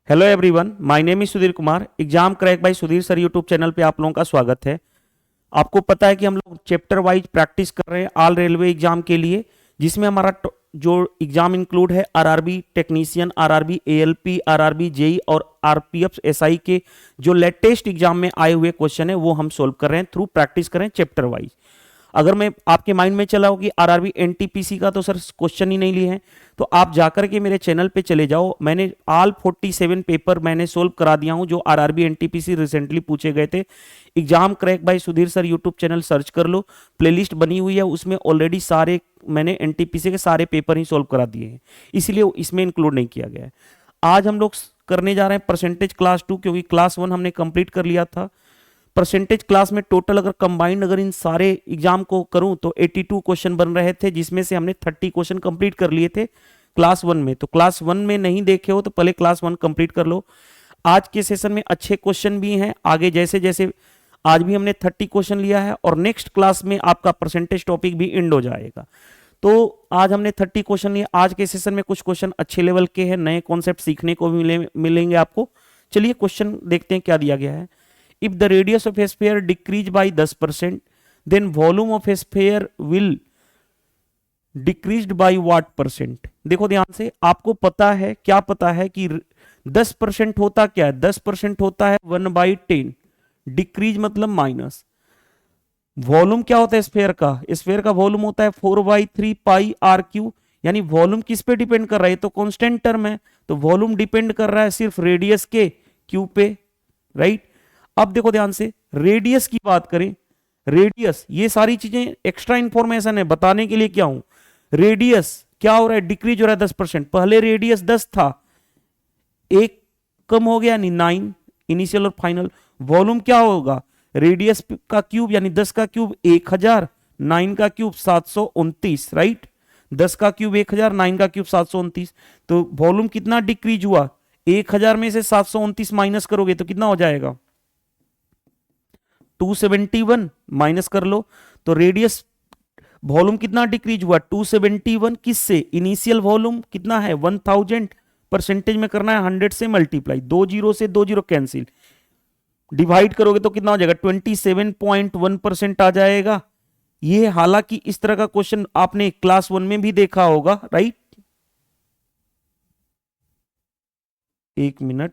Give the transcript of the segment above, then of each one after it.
Hello everyone, my name is Sudhir Kumar. Exam crack by Sudhir sir YouTube channel पे आप लोगों का स्वागत है। आपको पता है कि हम लोग चैप्टर वाइज प्रैक्टिस कर रहे हैं ऑल रेलवे एग्जाम के लिए, जिसमें हमारा जो एग्जाम इंक्लूड है RRB technician, RRB ALP, RRB JE और आरपीएफ एसआई के जो लेटेस्ट एग्जाम में आए हुए क्वेश्चन है वो हम सोल्व कर रहे हैं थ्रू प्रैक्टिस कर रहे हैं चैप्टर वाइज। अगर मैं आपके माइंड में चला हो कि आरआरबी एनटीपीसी का तो सर क्वेश्चन ही नहीं लिए हैं, तो आप जाकर के मेरे चैनल पे चले जाओ। मैंने ऑल 47 पेपर मैंने सोल्व करा दिया हूं जो आरआरबी एनटीपीसी रिसेंटली पूछे गए थे। Exam crack by Sudhir sir YouTube channel search कर लो, प्लेलिस्ट बनी हुई है, उसमें ऑलरेडी सारे मैंने एनटीपीसी के सारे पेपर ही सोल्व करा दिए हैं, इसलिए इसमें इंक्लूड नहीं किया गया है। आज हम लोग करने जा रहे हैं परसेंटेज क्लास 2, क्योंकि क्लास 1 हमने कंप्लीट कर लिया था। परसेंटेज क्लास में टोटल अगर कंबाइंड अगर इन सारे एग्जाम को करूं तो 82 क्वेश्चन बन रहे थे, जिसमें से हमने 30 क्वेश्चन कंप्लीट कर लिए थे क्लास 1 में। तो क्लास 1 में नहीं देखे हो तो पहले क्लास 1 कंप्लीट कर लो। आज के सेशन में अच्छे क्वेश्चन भी हैं, आगे जैसे जैसे आज भी हमने 30 क्वेश्चन लिया है और नेक्स्ट क्लास में आपका परसेंटेज टॉपिक भी एंड हो जाएगा। तो आज हमने 30 क्वेश्चन लिए। आज के सेशन में कुछ क्वेश्चन अच्छे लेवल के हैं, नए कॉन्सेप्ट सीखने को भी मिलेंगे आपको। चलिए क्वेश्चन देखते हैं क्या दिया गया है। If the radius of a sphere decrease by 10%, then volume of a sphere will decreased by what percent? देखो ध्यान से, आपको पता है, क्या पता है कि 10% होता क्या है? 10% होता है 1/10। डिक्रीज मतलब माइनस। वॉल्यूम क्या होता है स्फेयर का? स्फेयर का वॉल्यूम होता है 4/3 पाई आर क्यू। यानी वॉल्यूम किस पे डिपेंड कर रहा है? तो कांस्टेंट टर्म है, तो वॉल्यूम डिपेंड कर रहा है सिर्फ रेडियस के क्यू पे, राइट। अब देखो ध्यान से, रेडियस की बात करें, रेडियस, ये सारी चीजें एक्स्ट्रा इंफॉर्मेशन है, बताने के लिए क्या हूं। रेडियस क्या हो रहा है? डिक्रीज हो रहा है 10%। पहले रेडियस 10 था, एक कम हो गया यानी 9, इनिशियल और फाइनल। वॉल्यूम क्या होगा? रेडियस का क्यूब यानी 10 का क्यूब 1000, 9 का क्यूब 729, राइट। 10 का क्यूब 1000, 9 का क्यूब 729। तो वॉल्यूम कितना डिक्रीज हुआ? 1000 में से 729 माइनस करोगे तो कितना हो जाएगा? 271 माइनस कर लो। तो रेडियस वॉल्यूम कितना डिक्रीज हुआ? 271। किससे? इनिशियल वॉल्यूम कितना है? 1000। परसेंटेज में करना है 100 से मल्टीप्लाई, 2 जीरो से 2 जीरो कैंसिल, डिवाइड करोगे तो कितना हो जाएगा? 27.1% आ जाएगा। ये हालांकि इस तरह का क्वेश्चन आपने क्लास 1 में भी देखा होगा, राइट। एक मिनट,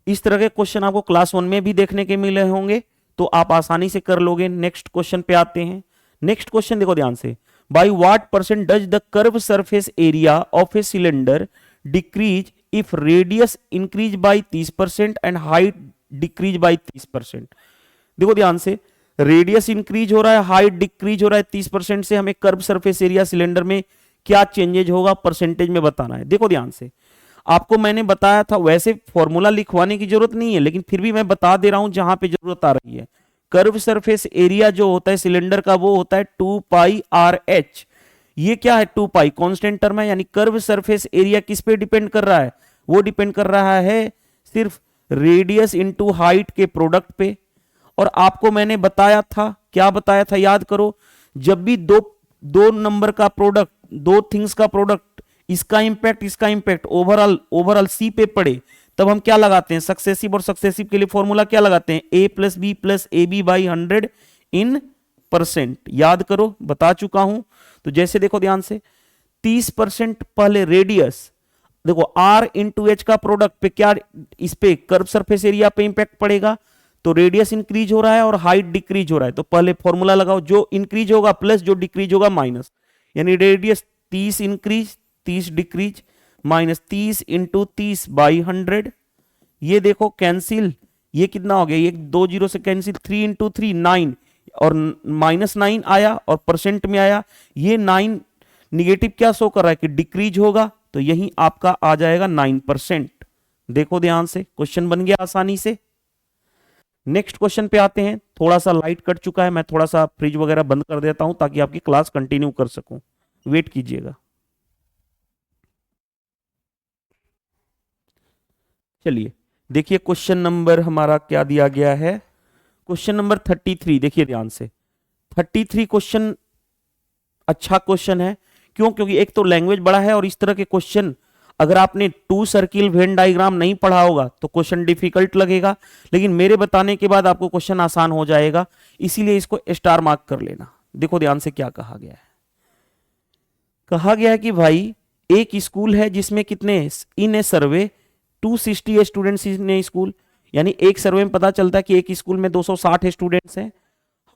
इस तरह के क्वेश्चन आपको क्लास 1 में भी देखने के मिले होंगे, तो आप आसानी से कर लोगे। नेक्स्ट क्वेश्चन पे आते हैं। नेक्स्ट क्वेश्चन देखो ध्यान से, by what percent does the curve surface area of a cylinder decrease if radius increase by 30% and height decrease by 30%? देखो ध्यान से, रेडियस इंक्रीज हो रहा है, हाइट डिक्रीज हो रहा है 30% से, हमें कर्व सरफेस एरिया सिलेंडर में क्या चेंजेज होगा परसेंटेज में बताना है। देखो ध्यान से, आपको मैंने बताया था, वैसे फॉर्मूला लिखवाने की जरूरत नहीं है, लेकिन फिर भी मैं बता दे रहा हूं जहां पे जरूरत आ रही है। कर्व सरफेस एरिया जो होता है सिलेंडर का वो होता है 2 पाई आर एच। ये क्या है? 2 पाई कांस्टेंट टर्म है, यानी कर्व सरफेस एरिया किस पे डिपेंड कर रहा है? वो डिपेंड कर रहा है सिर्फ रेडियस इंटू हाइट के प्रोडक्ट पे। और आपको मैंने बताया था, क्या बताया था याद करो, जब भी दो नंबर का प्रोडक्ट, दो थिंग्स का प्रोडक्ट, इसका इंपैक्ट ओवरऑल सी पे पड़े, तब हम क्या लगाते हैं? सक्सेसिव। और सक्सेसिव के लिए फॉर्मूला क्या लगाते हैं? a plus B plus A B by 100 in percent. याद करो, बता चुका हूं। तो जैसे देखो ध्यान से, 30% पहले रेडियस, देखो आर इंटू एच का प्रोडक्ट पे क्या, इस पे कर्व सरफेस एरिया पे इंपैक्ट पड़ेगा, तो रेडियस इंक्रीज हो रहा है और हाइट डिक्रीज हो रहा है। तो पहले फॉर्मूला लगाओ, जो इंक्रीज होगा प्लस, जो डिक्रीज होगा माइनस। यानी radius 30 increase 30 decrease, minus 30 into 30 by 100। ये देखो कैंसिल, ये कितना हो गया? ये 2 जीरो से कैंसिल, 3 इंटू 3 9, और -9 आया और परसेंट में आया। ये 9 निगेटिव क्या शो कर रहा है कि डिक्रीज होगा, तो यही आपका आ जाएगा 9%। देखो ध्यान से, क्वेश्चन बन गया आसानी से। नेक्स्ट क्वेश्चन पे आते हैं। थोड़ा सा लाइट कट चुका है, मैं थोड़ा सा फ्रिज वगैरह बंद कर देता हूं ताकि आपकी क्लास कंटिन्यू कर सकूं। वेट कीजिएगा। चलिए देखिए, क्वेश्चन नंबर हमारा क्या दिया गया है। क्वेश्चन नंबर 33, देखिए ध्यान से। 33 क्वेश्चन अच्छा क्वेश्चन है, क्यों? क्योंकि एक तो लैंग्वेज बड़ा है और इस तरह के क्वेश्चन अगर आपने 2 सर्किल वेन डायग्राम नहीं पढ़ा होगा तो क्वेश्चन डिफिकल्ट लगेगा, लेकिन मेरे बताने के बाद आपको क्वेश्चन आसान हो जाएगा, इसीलिए इसको स्टार मार्क कर लेना। देखो ध्यान से क्या कहा गया है। कहा गया है कि भाई एक स्कूल है जिसमें कितने, इन ए सर्वे 260 स्टूडेंट्स इन ए स्कूल, यानी एक सर्वे में पता चलता है कि एक स्कूल में 260 स्टूडेंट्स हैं।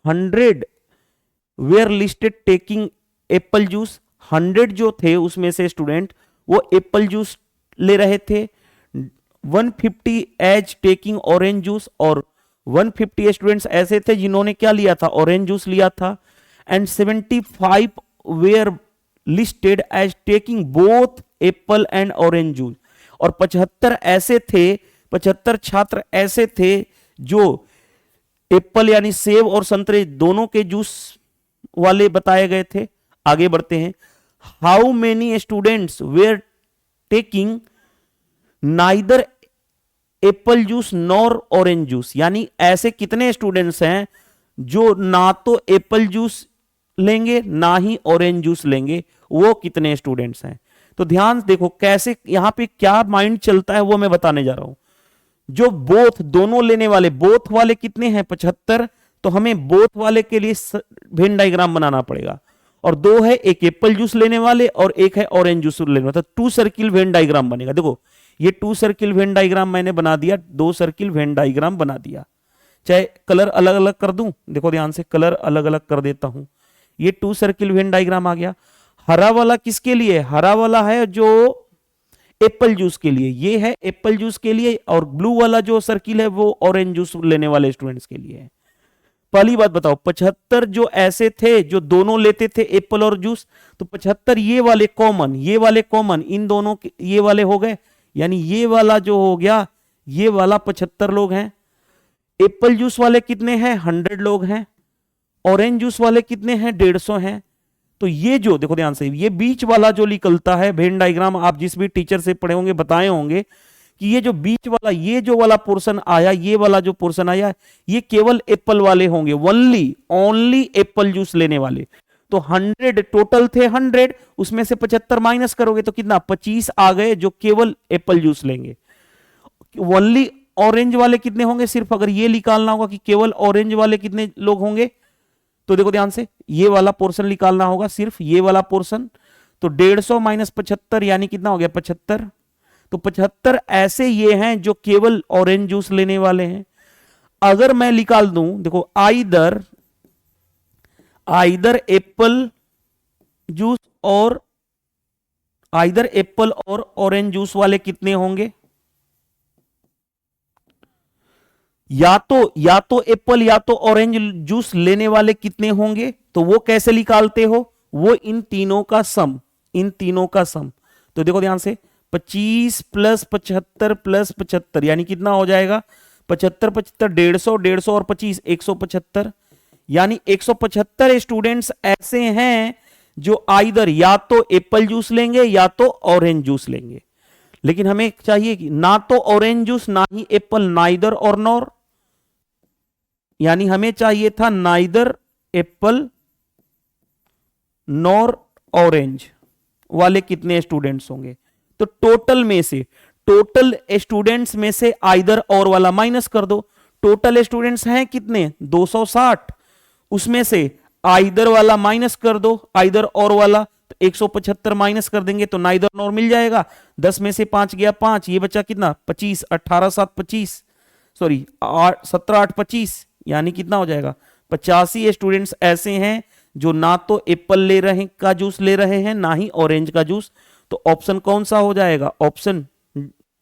100 were listed taking apple juice, 100 जो थे उसमें से स्टूडेंट वो एप्पल जूस ले रहे थे। 150 एज टेकिंग ऑरेंज जूस, और 150 स्टूडेंट्स ऐसे थे जिन्होंने क्या लिया था, ऑरेंज जूस लिया था। And 75 were listed as taking both apple and orange juice, और 75 ऐसे थे, 75 छात्र ऐसे थे जो एप्पल यानी सेब और संतरे दोनों के जूस वाले बताए गए थे। आगे बढ़ते हैं। How many students were taking neither apple juice nor orange juice, यानी ऐसे कितने स्टूडेंट्स हैं जो ना तो एप्पल जूस लेंगे ना ही ऑरेंज जूस लेंगे, वो कितने स्टूडेंट्स हैं। तो ध्यान देखो कैसे यहां पे क्या माइंड चलता है वो मैं बताने जा रहा हूं। जो बोथ दोनों लेने वाले, बोथ वाले कितने हैं 75, तो हमें बोथ वाले के लिए वेन डायग्राम बनाना पड़ेगा, और दो है एक एप्पल जूस लेने वाले और एक है ऑरेंज जूस लेने वाले, तो 2 सर्किल वेन डायग्राम बनेगा। देखो ये 2 सर्किल वेन डायग्राम मैंने बना दिया, 2 सर्किल वेन डायग्राम बना दिया। चाहे कलर अलग अलग कर दूं, देखो ध्यान से कलर अलग अलग कर देता हूं। ये 2 सर्किल वेन डायग्राम आ गया। हरा वाला किसके लिए, हरा वाला है जो एप्पल जूस के लिए, ये है एप्पल जूस के लिए, और ब्लू वाला जो सर्किल है वो ऑरेंज जूस लेने वाले स्टूडेंट्स के लिए है। पहली बात बताओ, 75 जो ऐसे थे जो दोनों लेते थे एप्पल और जूस, तो 75 ये वाले कॉमन, ये वाले कॉमन, इन दोनों के ये वाले हो गए, यानी ये वाला जो हो गया ये वाला 75 लोग हैं। एप्पल जूस वाले कितने हैं, 100 लोग हैं। ऑरेंज जूस वाले कितने हैं, 150 हैं। तो ये जो देखो ध्यान से, ये बीच वाला जो निकलता है वेन डायग्राम, आप जिस भी टीचर से पढ़े होंगे बताए होंगे कि ये जो बीच वाला, ये जो वाला पोर्शन आया, ये वाला जो पोर्शन आया, ये केवल एप्पल वाले होंगे, ओनली एप्पल जूस लेने वाले। तो 100 टोटल थे 100, उसमें से 75 माइनस करोगे तो कितना, 25 आ गए जो केवल एप्पल जूस लेंगे। ओनली ऑरेंज वाले कितने होंगे, सिर्फ अगर ये निकालना होगा कि केवल ऑरेंज वाले कितने लोग होंगे, तो देखो ध्यान से ये वाला पोर्शन निकालना होगा, सिर्फ ये वाला पोर्शन। तो 150 माइनस 75 यानी कितना हो गया, 75। तो 75 ऐसे ये हैं जो केवल ऑरेंज जूस लेने वाले हैं। अगर मैं निकाल दूं, देखो आइदर एप्पल जूस और आइदर एप्पल और ऑरेंज जूस वाले कितने होंगे, या तो एप्पल या तो ऑरेंज जूस लेने वाले कितने होंगे, तो वो कैसे निकालते हो, वो इन तीनों का सम, इन तीनों का सम। तो देखो ध्यान से 25 प्लस 75 प्लस 75 यानी कितना हो जाएगा, 75 75 150, 150 और 25 175, यानी 175 स्टूडेंट्स ऐसे हैं जो आइदर या तो एप्पल जूस लेंगे या तो ऑरेंज जूस लेंगे। लेकिन हमें चाहिए कि ना तो ऑरेंज जूस ना ही एप्पल, नाइदर और नॉर, यानी हमें चाहिए था नाइदर एप्पल नॉर ऑरेंज वाले कितने स्टूडेंट्स होंगे। तो टोटल स्टूडेंट्स में से आइदर और वाला माइनस कर दो। टोटल स्टूडेंट्स हैं कितने, 260, उसमें से आइदर वाला माइनस कर दो, आइदर और वाला, तो 175 माइनस कर देंगे तो नाइदर नॉर मिल जाएगा। 10 में से 5 गया 5, ये बचा कितना 25, 18 7 25, सॉरी 17 8 25, यानी कितना हो जाएगा 85 स्टूडेंट्स ऐसे हैं जो ना तो एप्पल ले रहे का जूस ले रहे हैं ना ही ऑरेंज का जूस। तो ऑप्शन कौन सा हो जाएगा, ऑप्शन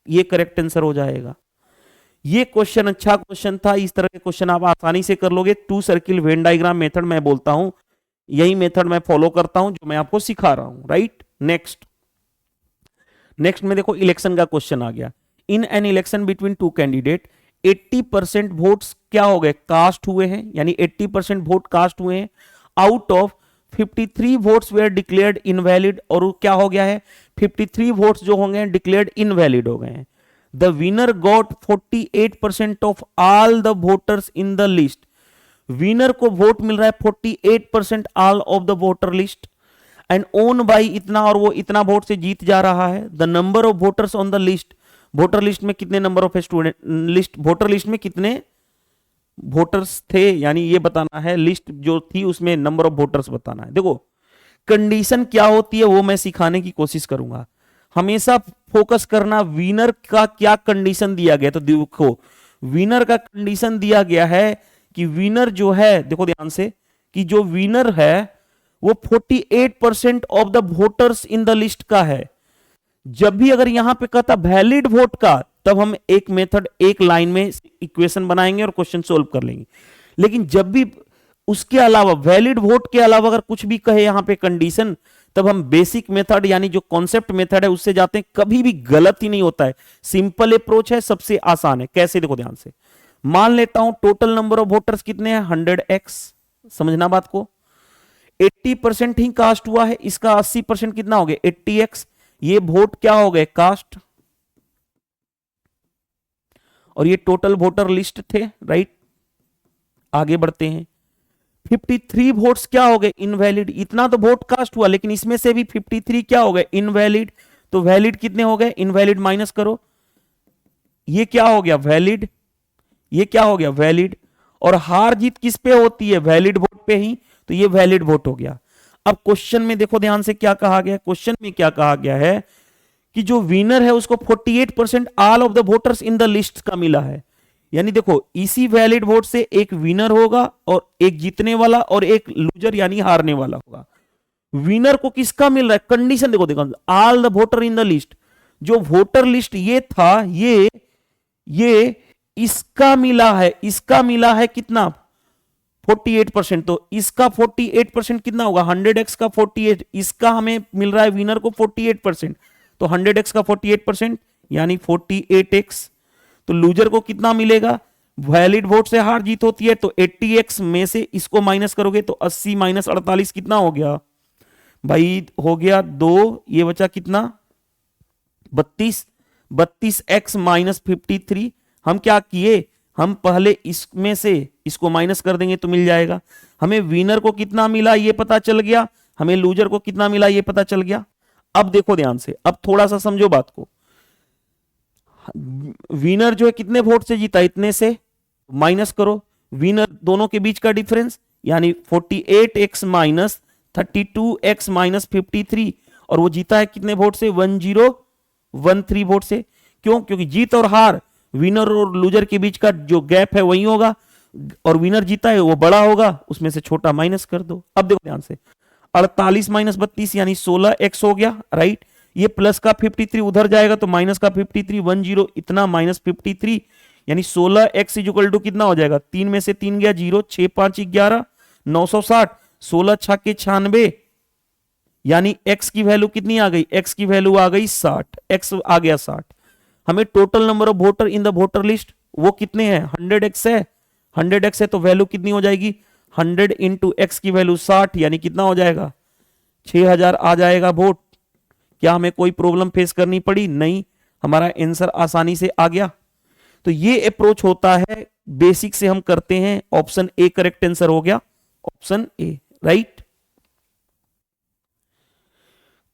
ये करेक्ट आंसर हो जाएगा। ये क्वेश्चन अच्छा क्वेश्चन था, इस तरह के क्वेश्चन आप आसानी से कर लोगे। 2 सर्किल वेन डायग्राम मेथड मैं बोलता हूं, यही मेथड मैं फॉलो करता हूं जो मैं आपको सिखा रहा हूं, राइट। नेक्स्ट में देखो इलेक्शन का क्वेश्चन आ गया। इन an election between 2 candidate 80% votes क्या हो गए, कास्ट हुए हैं, यानी 80% वोट कास्ट हुए हैं। Out of 53 votes were declared invalid, और क्या हो गया है 53 वोट्स जो होंगे डिक्लेयर्ड इनवैलिड हो गए हैं। The winner got 48% of all the voters in the list, winner को वोट मिल रहा है 48% all of the voter list. And own by इतना और वो इतना वोट से जीत जा रहा है। The number of voters on the list, voter list में कितने number of student, list voter list में कितने वोटर्स थे, यानी ये बताना है, लिस्ट जो थी उसमें नंबर ऑफ वोटर्स बताना है। देखो कंडीशन क्या होती है वो मैं सिखाने की कोशिश करूंगा। हमेशा फोकस करना विनर का क्या कंडीशन दिया गया। तो देखो विनर का कंडीशन दिया गया है कि विनर जो है, देखो ध्यान से, कि जो विनर है वो 48% of the voters in the list का है। जब भी अगर यहां पे कहता वैलिड वोट का, तब हम एक मेथड एक लाइन में इक्वेशन बनाएंगे और क्वेश्चन सोल्व कर लेंगे। लेकिन जब भी उसके अलावा, वैलिड वोट के अलावा अगर कुछ भी कहे यहां पे कंडीशन, तब हम बेसिक मेथड यानी जो कॉन्सेप्ट मेथड है उससे जाते हैं। कभी भी गलत ही नहीं होता है, सिंपल अप्रोच है, सबसे आसान है। कैसे, देखो ध्यान से, मान लेता हूं टोटल नंबर ऑफ वोटर्स कितने हैं 100x, समझना बात को। 80% ही कास्ट हुआ है, इसका 80% कितना हो गया 80x। ये वोट क्या हो गए कास्ट, और ये टोटल वोटर लिस्ट थे, राइट। आगे बढ़ते हैं, 53 वोट्स क्या हो गए इनवैलिड। इतना तो वोट कास्ट हुआ, लेकिन इसमें से भी 53 क्या हो गए इनवैलिड। तो वैलिड कितने हो गए, इनवैलिड माइनस करो, ये क्या हो गया वैलिड, ये क्या हो गया वैलिड। और हार जीत किस पे होती है, वैलिड वोट पे ही, तो ये वैलिड वोट हो गया। अब क्वेश्चन में देखो ध्यान से क्या कहा गया, क्वेश्चन में क्या कहा गया है कि जो विनर है उसको 48% all of the voters in the list का मिला है। यानी देखो इसी वैलिड वोट से एक विनर होगा और एक जीतने वाला और एक लूजर यानी हारने वाला होगा। विनर को किसका मिल रहा है, कंडीशन देखो, देखो all the voter in the list, जो वोटर लिस्ट ये था, ये इसका मिला है, इसका मिला है कितना 48%। तो इसका 48% कितना होगा 100x का 48, इसका हमें मिल रहा है विनर को 48%, तो 100x का 48% यानी 48x। तो लूजर को कितना मिलेगा, वैलिड वोट से हार जीत होती है, तो 80x में से इसको माइनस करोगे तो 80 माइनस 48 कितना हो गया भाई, हो गया 2, ये बचा कितना 32, 32x माइनस 53। हम क्या किए, हम पहले इसमें से इसको माइनस कर देंगे तो मिल जाएगा। हमें विनर को कितना मिला ये पता चल गया, हमें लूजर को कितना मिला ये पता चल गया। अब देखो ध्यान से, अब थोड़ा सा समझो बात को। विनर जो है कितने वोट से जीता, इतने से, माइनस करो विनर दोनों के बीच का डिफरेंस, यानी 48x माइनस 32x माइनस 53, और वो जीता है कितने वोट से 1013 वोट से। क्यों, क्योंकि जीत और हार, विनर और लूजर के बीच का जो गैप है वही होगा, और विनर जीता है वो बड़ा होगा, उसमें से छोटा माइनस कर दो। अब देखो ध्यान से, 48 माइनस 32 यानी 16x हो गया, राइट। ये प्लस का 53 उधर जाएगा तो माइनस का 53, 10 इतना माइनस 53, यानी 16x इक्वल टू कितना हो जाएगा, 3 में से 3 गया 0, 6 5 11, 960, 16 छक्के 96, यानी x की वैल्यू कितनी आ गई, x की वैल्यू आ गई 60, x आ गया 60। हमें total number of voter in the voter list वो कितने हैं 100x है, 100x है तो वैल्यू कितनी हो जाएगी 100 इंटू एक्स की वैल्यू 60, यानी कितना हो जाएगा 6000 आ जाएगा वोट। क्या हमें कोई प्रॉब्लम फेस करनी पड़ी, नहीं, हमारा आंसर आसानी से आ गया। तो ये अप्रोच होता है, बेसिक से हम करते हैं। ऑप्शन ए करेक्ट आंसर हो गया, ऑप्शन ए, राइट।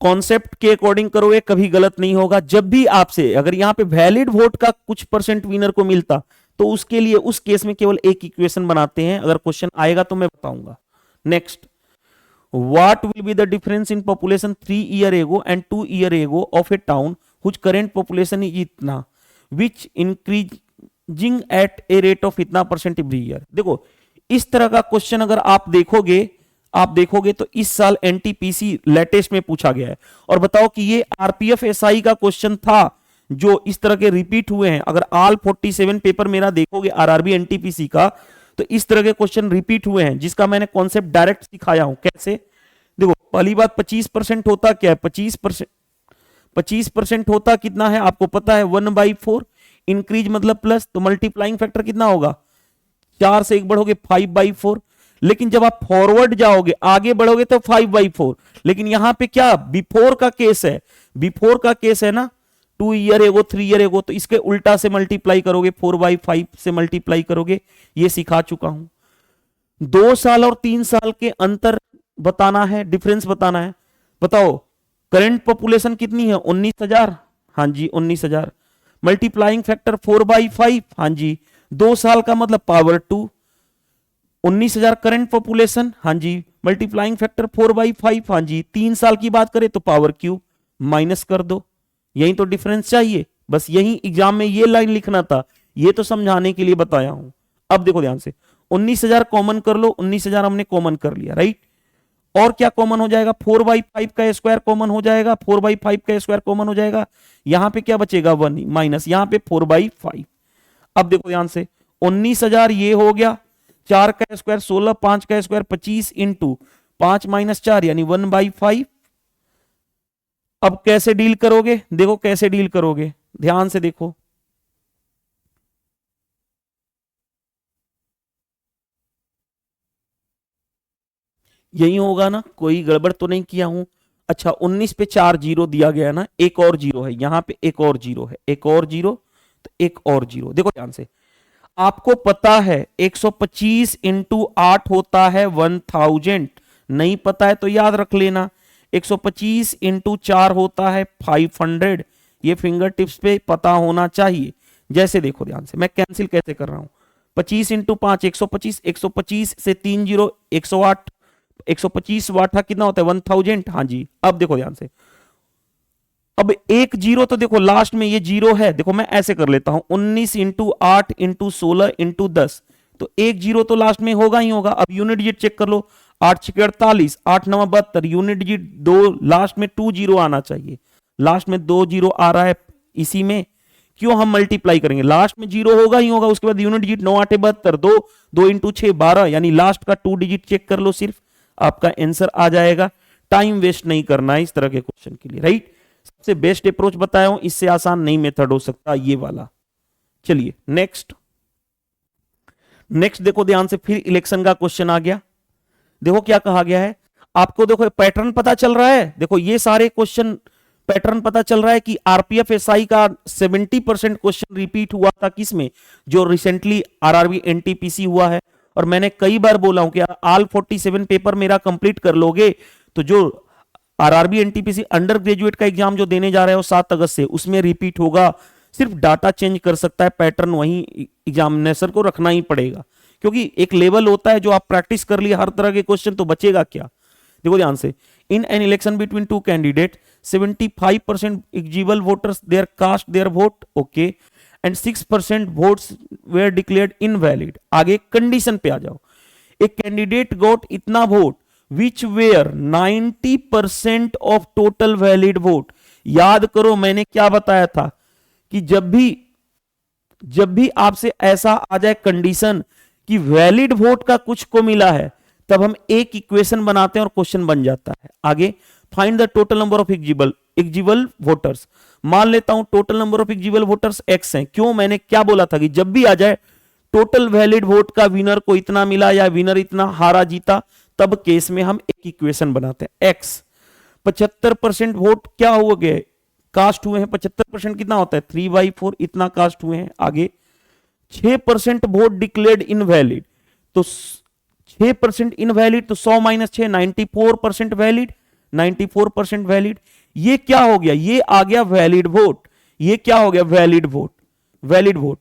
कॉन्सेप्ट के अकॉर्डिंग करोगे कभी गलत नहीं होगा। जब भी आपसे अगर यहां पे वैलिड वोट का कुछ परसेंट विनर को मिलता तो उसके लिए उस केस में केवल एक इक्वेशन बनाते हैं। अगर क्वेश्चन आएगा तो मैं बताऊंगा। Next, what will be the difference in population 3 year ago and 2 year ago of a town whose current population is इतना which increasing at a rate of इतना परसेंट एवरी ईयर। देखो इस तरह का क्वेश्चन अगर आप देखोगे तो इस साल एनटीपीसी लेटेस्ट में पूछा गया है। और बताओ कि ये आरपीएफ एसआई का क्वेश्चन था जो इस तरह के रिपीट हुए हैं। अगर ऑल 47 पेपर मेरा देखोगे आरआरबी एनटीपीसी का तो इस तरह के क्वेश्चन रिपीट हुए हैं, जिसका मैंने कॉन्सेप्ट डायरेक्ट सिखाया हूं। कैसे, देखो पहली बात 25% होता क्या है, 25% होता कितना है आपको पता है 1/4। इंक्रीज मतलब प्लस, तो मल्टीप्लाइंग फैक्टर कितना होगा 4 से 1 बढ़ोगे 5/4। लेकिन जब आप फॉरवर्ड जाओगे आगे बढ़ोगे तो 5/4। लेकिन यहां पे क्या बिफोर का केस है, बिफोर का केस है ना, 2 ईयर एगो 3 ईयर एगो, तो इसके उल्टा से मल्टीप्लाई करोगे 4/5 से मल्टीप्लाई करोगे। ये सिखा चुका हूं। 2 साल और 3 साल के अंतर बताना है, डिफरेंस बताना है। बताओ करंट पॉपुलेशन कितनी है 19,000, हाँ जी 19,000, मल्टीप्लाइंग फैक्टर 4/5, हाँ जी 2 साल का मतलब पावर 2, 19,000 करंट पॉपुलेशन, हाँ जी मल्टीप्लाइंग फैक्टर 4/5, हाँ जी 3 साल की बात करें तो पावर क्यूब, माइनस कर दो, यही तो डिफरेंस चाहिए, बस यही एग्जाम में ये लाइन लिखना था, ये तो समझाने के लिए बताया हूं। अब देखो ध्यान से 19,000 कॉमन कर लो, 19,000 हमने कॉमन कर लिया, राइट, और क्या कॉमन हो जाएगा 4/5 का स्क्वायर कॉमन हो जाएगा, 4/5 का स्क्वायर कॉमन हो जाएगा, यहां पे क्या बचेगा 1 माइनस यहां पे 4/5। अब देखो ध्यान से 19,000 ये हो गया, 4 का स्क्वायर 16, 5 का स्क्वायर 25 इंटू 5 माइनस 4 यानी 1/5। अब कैसे डील करोगे, देखो कैसे डील करोगे, ध्यान से देखो, यही होगा ना, कोई गड़बड़ तो नहीं किया हूं। अच्छा 19 पे 4 जीरो दिया गया ना, एक और जीरो है यहां पे, एक और जीरो है, एक और जीरो, तो एक और जीरो, देखो ध्यान से, आपको पता है 125 इंटू 8 होता है 1000, नहीं पता है तो याद रख लेना 125 इंटू 4 होता है 500, ये फिंगर टिप्स पे पता होना चाहिए। जैसे देखो ध्यान से मैं कैंसिल कैसे कर रहा हूं, 25 इंटू 5 125, 125 से 3 जीरो 108, 125 वाट कितना होता है 1000, हाँ जी। अब देखो ध्यान से, अब एक जीरो तो देखो लास्ट में ये जीरो है, देखो मैं ऐसे कर लेता हूं 19 इंटू 8 इंटू 16 इंटू 10, तो एक जीरो तो लास्ट में होगा ही होगा। अब यूनिट डिजिट चेक कर लो, 8 छके 48, 8 9 72, यूनिट डिजिट दो, लास्ट में 2 जीरो आना चाहिए, लास्ट में 2 जीरो आ रहा है, इसी में क्यों हम मल्टीप्लाई करेंगे, लास्ट में जीरो होगा ही होगा, उसके बाद यूनिट डिजिट 9 8 72, 2 2 इंटू 6 12, यानी लास्ट का 2 डिजिट चेक कर लो, सिर्फ आपका आंसर आ जाएगा। टाइम वेस्ट नहीं करना है इस तरह के क्वेश्चन के लिए, राइट। सबसे बेस्ट अप्रोच बताया हूं, इससे आसान नहीं मेथड हो सकता ये वाला। चलिए नेक्स्ट, नेक्स्ट देखो ध्यान से, फिर इलेक्शन का क्वेश्चन आ गया। देखो क्या कहा गया है, आपको देखो पैटर्न पता चल रहा है, देखो ये सारे क्वेश्चन पैटर्न पता चल रहा है कि आरपीएफ एसआई का 70% क्वेश्चन रिपीट हुआ था किसमें, जो रिसेंटली आरआरबी एनटीपीसी हुआ है। और मैंने कई बार बोला हूं कि ऑल 47 पेपर मेरा कंप्लीट कर लोगे तो जो आरआरबी एनटीपीसी अंडर ग्रेजुएट का एग्जाम जो देने जा रहे हो 7 अगस्त से, उसमें रिपीट होगा, सिर्फ डाटा चेंज कर सकता है, पैटर्न वही एग्जामिनेशन को रखना ही पड़ेगा, क्योंकि एक लेवल होता है जो आप प्रैक्टिस कर लिए हर तरह के क्वेश्चन, तो बचेगा क्या। देखो ध्यान से, in an election between two candidate 75% eligible voters their cast their vote, okay, and 6% votes were declared invalid. आगे कंडीशन पे आ जाओ, एक कैंडिडेट गॉट इतना vote which were 90% of total valid vote. याद करो मैंने क्या बताया था कि जब भी आपसे ऐसा आ जाए कंडीशन कि वैलिड वोट का कुछ को मिला है, तब हम एक इक्वेशन बनाते हैं और क्वेश्चन बन जाता है। आगे find the total number of eligible voters. मान लेता हूं total number of eligible voters x हैं, क्यों, मैंने क्या बोला था कि जब भी आ जाए टोटल वैलिड वोट का विनर को इतना मिला या विनर इतना हारा जीता, तब केस में हम एक इक्वेशन बनाते हैं एक्स। 75% वोट क्या हो गए, कास्ट हुए हैं, 75% कितना होता है 3/4, इतना कास्ट हुए हैं। आगे 6% वोट डिक्लेयर्ड इनवैलिड, तो 6% इनवैलिड, तो 100 माइनस 6 94% वैलिड, 94% वैलिड। ये क्या हो गया, ये आ गया वैलिड वोट, ये क्या हो गया वैलिड वोट, वैलिड वोट।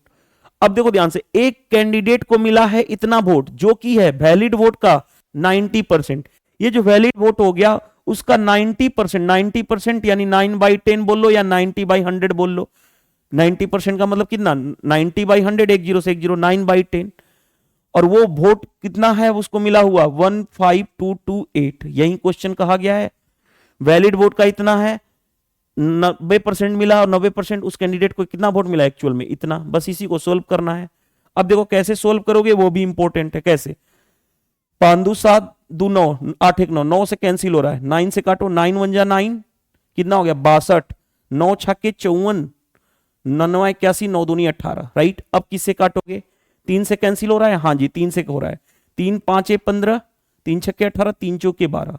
अब देखो ध्यान से, एक कैंडिडेट को मिला है इतना वोट जो कि है वैलिड वोट का 90%, ये जो वैलिड वोट हो गया उसका 90%, 90% यानी 9/10 बोल लो या 90/100 बोल लो। 90% का मतलब कितना 90/100, 1 0 से 1 0, 9/10, और वो वोट कितना है उसको मिला हुआ 15228, यही क्वेश्चन कहा गया है। वैलिड वोट का इतना है, 90% मिला, और 90% उस कैंडिडेट को कितना वोट मिला एक्चुअल में इतना, बस इसी को सोल्व करना है। अब देखो कैसे सोल्व करोगे वो भी इंपॉर्टेंट है, कैसे, 5 2 7 2 9 8 1 9, 9 से कैंसिल हो रहा है, 9 से काटो, 9 1 जा 9, कितना हो गया 62, 9 छक्के 54, 9 81, 9 दूनी 18, राइट। अब किससे काटोगे, 3 से कैंसिल हो रहा है, हाँ जी 3 से हो रहा है, 3 5 15, 3 छक्के 18, 3 चौके 12।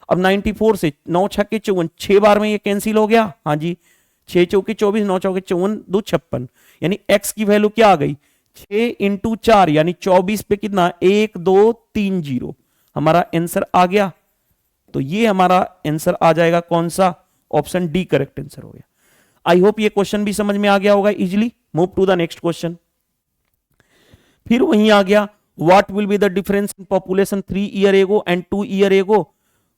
अब 94 से 9 छक्के 54, 6 बार में ये कैंसिल हो गया, हाँ जी 6 चौके 24, 9 चौके 54, 2 56, यानी x की वैल्यू क्या आ गई 6 इंटू 4 यानी 24 पे कितना 1 2 3 0, हमारा आंसर आ गया। तो ये हमारा आंसर आ जाएगा कौन सा, ऑप्शन डी करेक्ट आंसर हो गया। आई होप ये क्वेश्चन भी समझ में आ गया होगा easily. Move to the next question. फिर वहीं आ गया, what will be the difference in population 3 year ago and 2 year ago.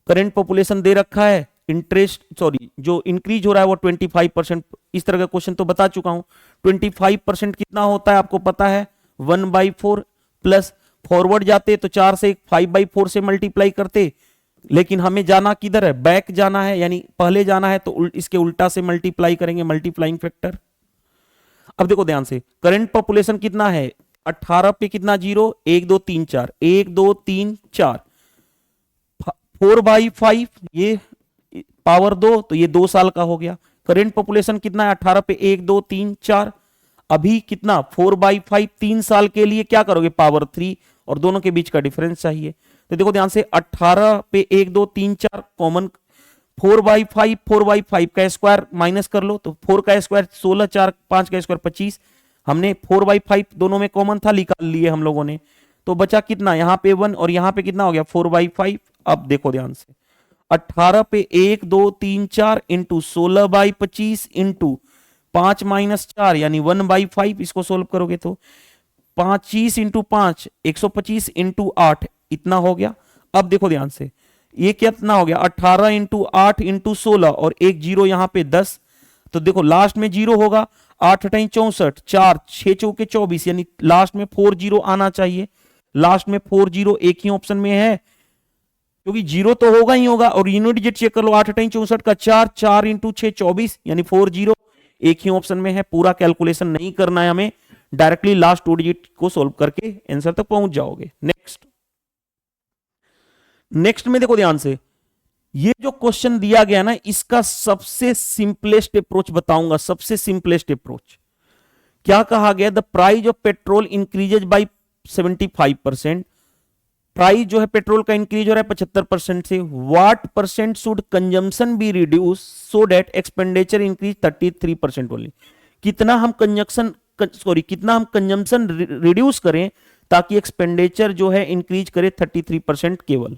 Current population दे रखा है, इंटरेस्ट सॉरी जो इंक्रीज हो रहा है वो 25%। इस तरह का क्वेश्चन तो बता चुका हूं। 25% कितना होता है आपको पता है, 1/4 प्लस फॉरवर्ड जाते तो 4 से 5/4 से मल्टीप्लाई करते, लेकिन हमें जाना किधर है, बैक जाना है, यानी पहले जाना है तो इसके उल्टा से मल्टीप्लाई करेंगे, मल्टीप्लाइंग फैक्टर। अब देखो ध्यान से, करंट पॉपुलेशन कितना है 18 पे कितना 0, 1 2 3 4, 1 2 3 4, 4/5 ये पावर 2 तो ये 2 साल का हो गया। करंट पॉपुलेशन कितना है 18 पे 1 2 3 4, अभी कितना 4/5 3 साल के लिए क्या करोगे पावर 3, और दोनों के बीच का डिफरेंस चाहिए। तो देखो ध्यान से 18 पे 1 2 3 4 कॉमन, 4/5 का स्क्वायर माइनस कर लो तो 4 का स्क्वायर 16, 4 5 का स्क्वायर 25, हमने 4/5 दोनों में कॉमन था निकाल लिए हम लोगों ने, तो बचा कितना यहाँ पे 1 और यहाँ पे कितना हो गया 4/5। अब देखो ध्यान से 18 पे 1 2 3 4 इंटू 16/25 इंटू 5 - 4 यानी 1/5, इसको सोल्व करोगे तो 25 इंटू 5 125 इंटू 8 इतना हो गया। अब देखो ध्यान से ये कितना हो गया 18 इंटू 8 इंटू 16 और एक जीरो यहां पे 10, तो देखो लास्ट में जीरो होगा, 8 × 64, 4 6 चौके 24 यानी लास्ट में 4 जीरो आना चाहिए। लास्ट में 4 जीरो एक ही ऑप्शन में है क्योंकि जीरो तो होगा ही होगा, और यूनिट डिजिट चेक कर लो 8 × 64 का 4, 4 इंटू 6 24 यानी 4 जीरो एक ही ऑप्शन में है। पूरा कैलकुलेशन नहीं करना है हमें, डायरेक्टली लास्ट 2 डिजिट को सोल्व करके आंसर तक पहुंच जाओगे। नेक्स्ट में देखो ध्यान से, ये जो क्वेश्चन दिया गया ना इसका सबसे सिंपलेस्ट अप्रोच बताऊंगा। सबसे सिंपलेस्ट अप्रोच क्या कहा गया, the price of petrol increases by 75%। Price जो है पेट्रोल का इंक्रीज हो रहा है 75% से, what percent should consumption be reduce so that expenditure increase 33% only. कितना हम कंजम्पशन रिड्यूस करें ताकि एक्सपेंडिचर जो है इंक्रीज करे 33% केवल।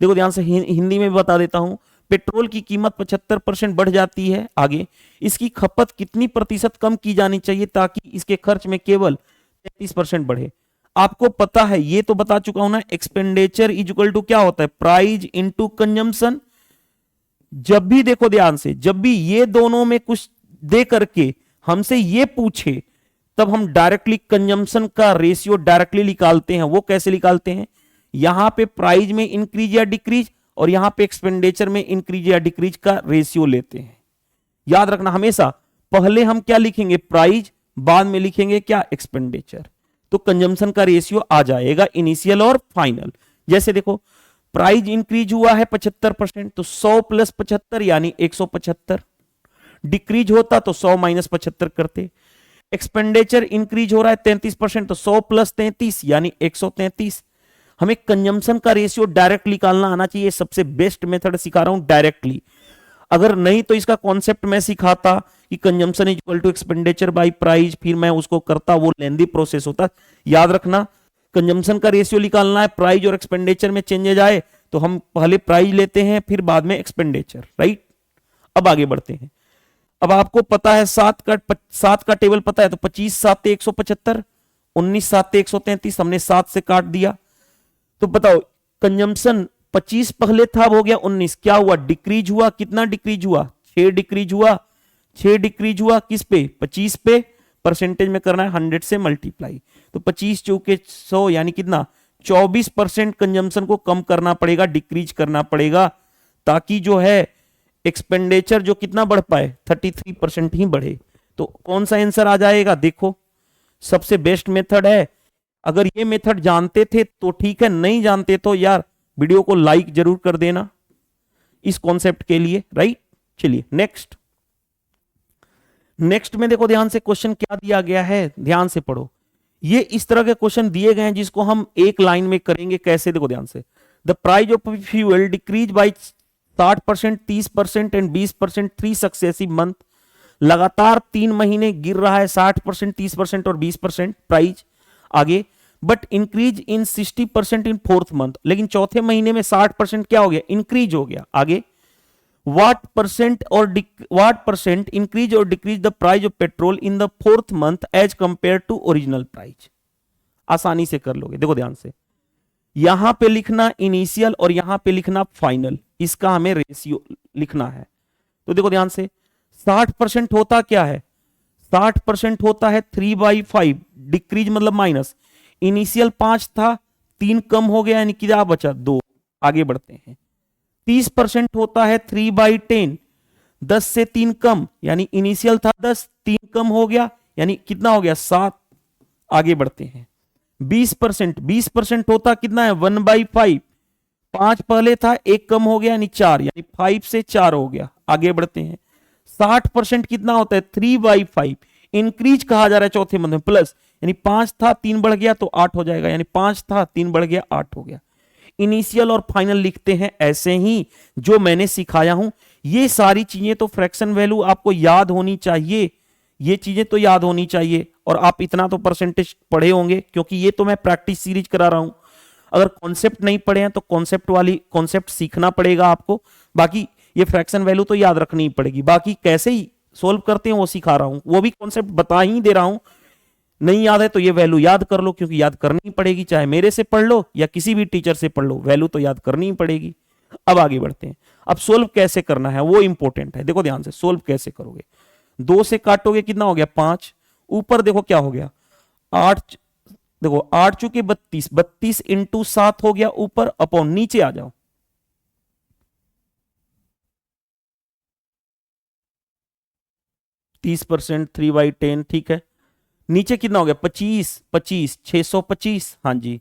देखो ध्यान से हिंदी में भी बता देता हूं, पेट्रोल की कीमत 75% बढ़ जाती है, आगे इसकी खपत कितनी प्रतिशत कम की जानी चाहिए ताकि इसके खर्च में केवल 33% बढ़े। आपको पता है ये तो बता चुका हूं ना, एक्सपेंडिचर इज इक्वल टू क्या होता है प्राइस इनटू कंजम्पशन। जब भी देखो ध्यान से, जब भी ये दोनों में कुछ दे करके हमसे ये पूछे तब हम डायरेक्टली कंजम्पशन का रेशियो डायरेक्टली निकालते हैं। वो कैसे निकालते हैं, यहां पे प्राइस में इंक्रीज या डिक्रीज और यहां पे एक्सपेंडिचर में इंक्रीज या डिक्रीज का रेशियो लेते हैं। याद रखना हमेशा पहले हम क्या लिखेंगे प्राइस, बाद में लिखेंगे क्या एक्सपेंडिचर, तो कंजम्पशन का रेशियो आ जाएगा इनिशियल और फाइनल। जैसे देखो प्राइस इंक्रीज हुआ है 75% तो 100 + 75 यानी 175, डिक्रीज होता तो 100 - 75 करते। एक्सपेंडिचर इंक्रीज हो रहा है 33% तो 100 + 33 यानी 133। हमें कंजम्पशन का रेशियो डायरेक्ट निकालना आना चाहिए, सबसे बेस्ट मेथड सिखा रहा हूं डायरेक्टली। अगर नहीं तो इसका कॉन्सेप्ट मैं सिखाता कि consumption is equal to expenditure by price, फिर मैं उसको करता, वो लेंदी प्रोसेस होता। याद रखना कंजम्पशन का रेशियो निकालना है, प्राइस और एक्सपेंडिचर में चेंजेज आए तो हम पहले प्राइस लेते हैं फिर बाद में एक्सपेंडिचर, राइट। अब आगे बढ़ते हैं। अब आपको पता है 7 का टेबल पता है, तो 25 × 7 = 175, 19 × 7 = 133, हमने 7 से काट दिया। तो बताओ कंजम्पशन 25 पहले था, अब हो गया 19, क्या हुआ डिक्रीज हुआ, कितना डिक्रीज हुआ 6 डिक्रीज हुआ। 6 डिक्रीज हुआ किस पे 25 पे, परसेंटेज में करना है 100 से मल्टीप्लाई, तो 25 चौके 100 यानी कितना 24% कंजम्पशन को कम करना पड़ेगा, डिक्रीज करना पड़ेगा, ताकि जो है एक्सपेंडिचर जो कितना बढ़ पाए 33% ही बढ़े। तो कौन सा आंसर आ जाएगा, देखो सबसे बेस्ट मेथड है। अगर ये मेथड जानते थे तो ठीक है, नहीं जानते तो यार वीडियो को लाइक जरूर कर देना इस कॉन्सेप्ट के लिए, राइट। चलिए नेक्स्ट में देखो ध्यान से क्वेश्चन क्या दिया गया है, ध्यान से पढ़ो। ये इस तरह के क्वेश्चन दिए गए हैं जिसको हम एक लाइन में करेंगे। कैसे, देखो ध्यान से, the price of fuel decrease by 60%, 30% and 20% 3 successive month. लगातार 3 महीने गिर रहा है 60%, 30% और 20% प्राइस। आगे but increase in 60% in fourth month, लेकिन चौथे महीने में 60% क्या हो गया, इंक्रीज हो गया। आगे व्हाट परसेंट इंक्रीज और decrease the price of petrol in the fourth month as compare to original price. आसानी से कर लोगे, देखो ध्यान से, यहां पे लिखना इनिशियल और यहां पे लिखना फाइनल, इसका हमें रेशियो लिखना है। तो देखो ध्यान से, 60% होता क्या है, 60% होता है 3/5, डिक्रीज मतलब माइनस, इनिशियल 5 था, 3 कम हो गया, यानी क्या बचा 2। आगे बढ़ते हैं। 30% होता है 3/10, 10 से 3 कम, यानी इनिशियल था 10, 3 कम हो गया, यानी कितना हो गया 7। आगे बढ़ते हैं। 20% होता कितना है 1/5, 5 पहले था, 1 कम हो गया, यानी 4, यानी 5 से 4 हो गया। आगे बढ़ते हैं। 60% कितना होता है 3/5, इंक्रीज कहा जा रहा है चौथे मंथ में, प्लस, यानी 5 था 3 बढ़ गया तो 8 हो जाएगा, यानी 5 था 3 बढ़ गया 8 हो गया। इनिशियल और फाइनल लिखते हैं ऐसे ही जो मैंने सिखाया हूं। ये सारी चीजें तो फ्रैक्शन वैल्यू आपको याद होनी चाहिए, ये चीजें तो याद होनी चाहिए, और आप इतना तो परसेंटेज पढ़े होंगे, क्योंकि ये तो मैं प्रैक्टिस सीरीज करा रहा हूं। अगर कॉन्सेप्ट नहीं पढ़े हैं तो कॉन्सेप्ट सीखना पड़ेगा आपको। बाकी ये फ्रैक्शन वैल्यू तो याद रखनी ही पड़ेगी, बाकी कैसे ही सोल्व करते हैं वो सिखा रहा हूं, वो भी कॉन्सेप्ट बता ही दे रहा हूं। नहीं याद है तो ये वैल्यू याद कर लो, क्योंकि याद करनी ही पड़ेगी, चाहे मेरे से पढ़ लो या किसी भी टीचर से पढ़ लो, वैल्यू तो याद करनी ही पड़ेगी। अब आगे बढ़ते हैं। अब सोल्व कैसे करना है वो इंपॉर्टेंट है। देखो ध्यान से, सोल्व कैसे करोगे, 2 से काटोगे कितना हो गया 5, ऊपर देखो क्या हो गया 8, देखो 8 चुके 32, 32 इंटू 7 हो गया ऊपर, अपॉन नीचे आ जाओ, %30 3/10, ठीक है। नीचे कितना हो गया 25, 25 625, हाँ जी।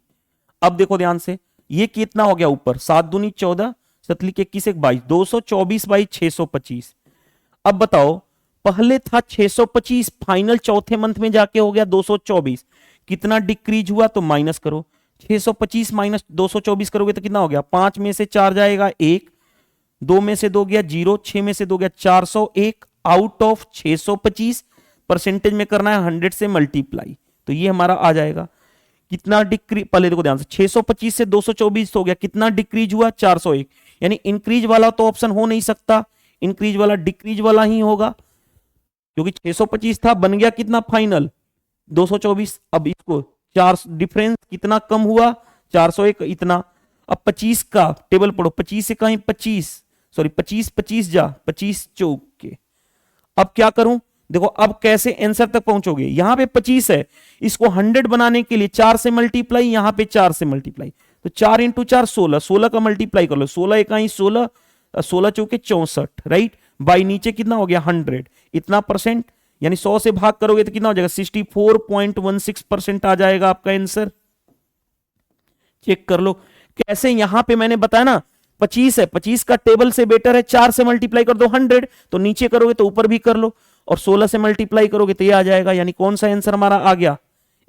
अब देखो ध्यान से, ये कितना हो गया ऊपर 7 दूनी 14, 7 21 1 22, 224/625। अब बताओ, पहले था 625, फाइनल चौथे मंथ में जाके हो गया 224, कितना डिक्रीज हुआ तो माइनस करो, 625 माइनस 224 करोगे तो कितना हो गया, 5 में से 4 जाएगा 1, 2 में से 2 गया 0, 6 में से 2 गया 401 आउट ऑफ 625, परसेंटेज में करना है 100 से मल्टीप्लाई, तो ये हमारा आ जाएगा कितना डिक्रीज। पहले देखो ध्यान से, 625 से 224 हो गया, कितना डिक्रीज हुआ 401, यानी इंक्रीज वाला तो ऑप्शन हो नहीं सकता, इंक्रीज वाला डिक्रीज वाला ही होगा, क्योंकि 625 था, बन गया कितना फाइनल 224। अब इसको 4 डिफरेंस कितना कम हुआ 401 इतना। अब 25 का टेबल पढ़ो, 25 से कहीं 25, सॉरी 25 25 जा 25 चौक के। अब क्या करूं, देखो अब कैसे आंसर तक पहुंचोगे, यहां पे 25 है, इसको 100 बनाने के लिए 4 से मल्टीप्लाई, यहां पे 4 से मल्टीप्लाई, तो 4 इंटू 4 16, 16 का मल्टीप्लाई कर लो, 16 इकाई 16, 16 चौके 64, राइट, बाई नीचे कितना हो गया 100, इतना परसेंट, यानी 100 से भाग करोगे तो कितना हो जाएगा 64.16% आ जाएगा आपका आंसर। चेक कर लो कैसे, यहां पे मैंने बताया ना 25 है, 25 का टेबल से बेटर है 4 से मल्टीप्लाई कर दो 100, तो नीचे करोगे तो ऊपर भी कर लो, और 16 से मल्टीप्लाई करोगे तो ये आ जाएगा, यानी कौन सा आंसर हमारा आ गया,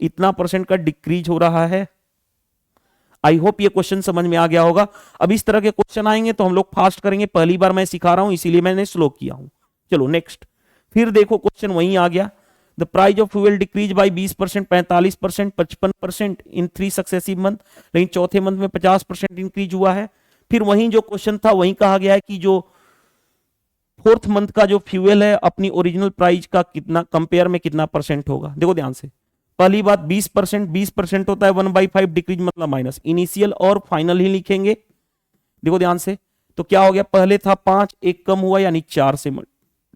इतना परसेंट का डिक्रीज हो रहा है। आई होप ये क्वेश्चन समझ में आ गया होगा। अब इस तरह के क्वेश्चन आएंगे तो हम लोग फास्ट करेंगे, पहली बार मैं सिखा रहा हूं इसीलिए मैंने स्लो किया हूं। चलो नेक्स्ट, फिर देखो क्वेश्चन वहीं आ गया, the price of fuel decrease by 20%, 45%, 55% in 3 successive month, लेकिन चौथे मंथ में 50% इंक्रीज हुआ है। फिर वहीं जो क्वेश्चन था वहीं कहा गया है कि जो फोर्थ मंथ का जो फ्यूल है अपनी ओरिजिनल प्राइस का कितना कंपेयर में कितना परसेंट होगा। देखो ध्यान से, पहली बात 20% होता है 1/5, डिक्रीज मतलब माइनस, इनिशियल और फाइनल ही लिखेंगे। देखो ध्यान से, तो क्या हो गया, पहले था 5, 1 कम हुआ, यानी 4 से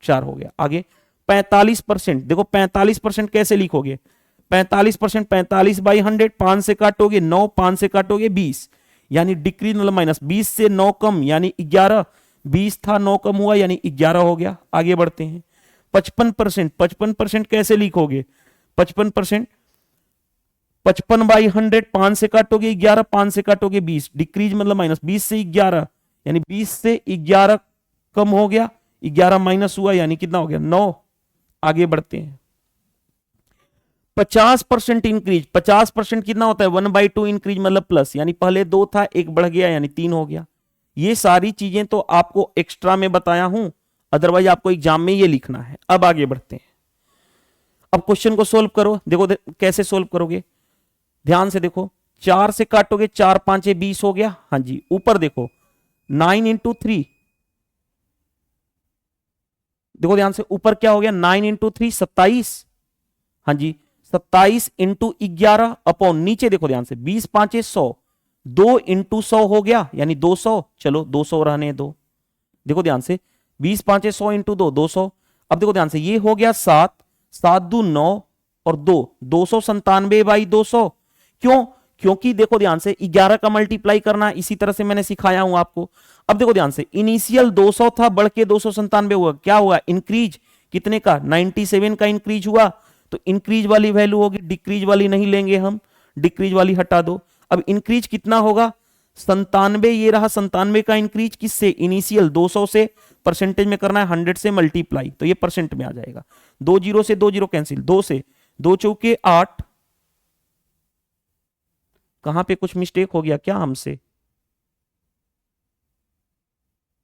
4 हो गया। आगे 45%, देखो 45% कैसे लिखोगे, 45%, 45/100, 5 से काटोगे 9, 5 से काटोगे 20, यानी डिक्रीज मतलब माइनस, 20 से 9 कम यानी 11, 20 था 9 कम हुआ यानी 11 हो गया। आगे बढ़ते हैं। 55%, 55% कैसे लिखोगे, 55%, 55/100, 5 से काटोगे 11, 5 से काटोगे 20, डिक्रीज मतलब माइनस, 20 से 11 यानी 20 से 11 कम हो गया, 11 माइनस हुआ यानी कितना हो गया 9। आगे बढ़ते हैं। 50% इंक्रीज, 50% कितना होता है 1/2 इंक्रीज मतलब प्लस, यानी पहले 2 था 1 बढ़ गया यानी 3 हो गया। ये सारी चीजें तो आपको एक्स्ट्रा में बताया हूं, अदरवाइज आपको एग्जाम में ये लिखना है। अब आगे बढ़ते हैं। अब क्वेश्चन को सोल्व करो, देखो कैसे सोल्व करोगे। ध्यान से देखो, 4 से काटोगे 4 5 20 हो गया। हाँ जी, ऊपर देखो 9 इंटू 3, देखो ध्यान से, ऊपर क्या हो गया, 9 इंटू 3 27। हाँ जी, 27 इंटू 11 अपॉन, नीचे देखो ध्यान से, 20 5 100, 2 इंटू 100 हो गया यानी 200। चलो 200 रहने दो, देखो ध्यान से, 20 5 100 इंटू 2 200। अब देखो ध्यान से, ये हो गया 7 7 दू 9 और 2 297 बाई 200। क्यों? क्योंकि देखो ध्यान से 11 का मल्टीप्लाई करना इसी तरह से मैंने सिखाया हूं आपको। अब देखो ध्यान से, इनिशियल 200 था, बढ़ के 297 हुआ, क्या हुआ, इंक्रीज कितने का, 97 का इंक्रीज हुआ। तो इंक्रीज वाली वैल्यू होगी, डिक्रीज वाली नहीं लेंगे हम, डिक्रीज वाली हटा दो। अब इंक्रीज कितना होगा, 97, ये रहा 97 का इंक्रीज, किससे, इनिशियल 200 से, परसेंटेज में करना है 100 से मल्टीप्लाई, तो ये परसेंट में आ जाएगा। 2 जीरो से 2 जीरो कैंसिल, 2 से 2 चौके 8। कहां पे कुछ मिस्टेक हो गया क्या हमसे,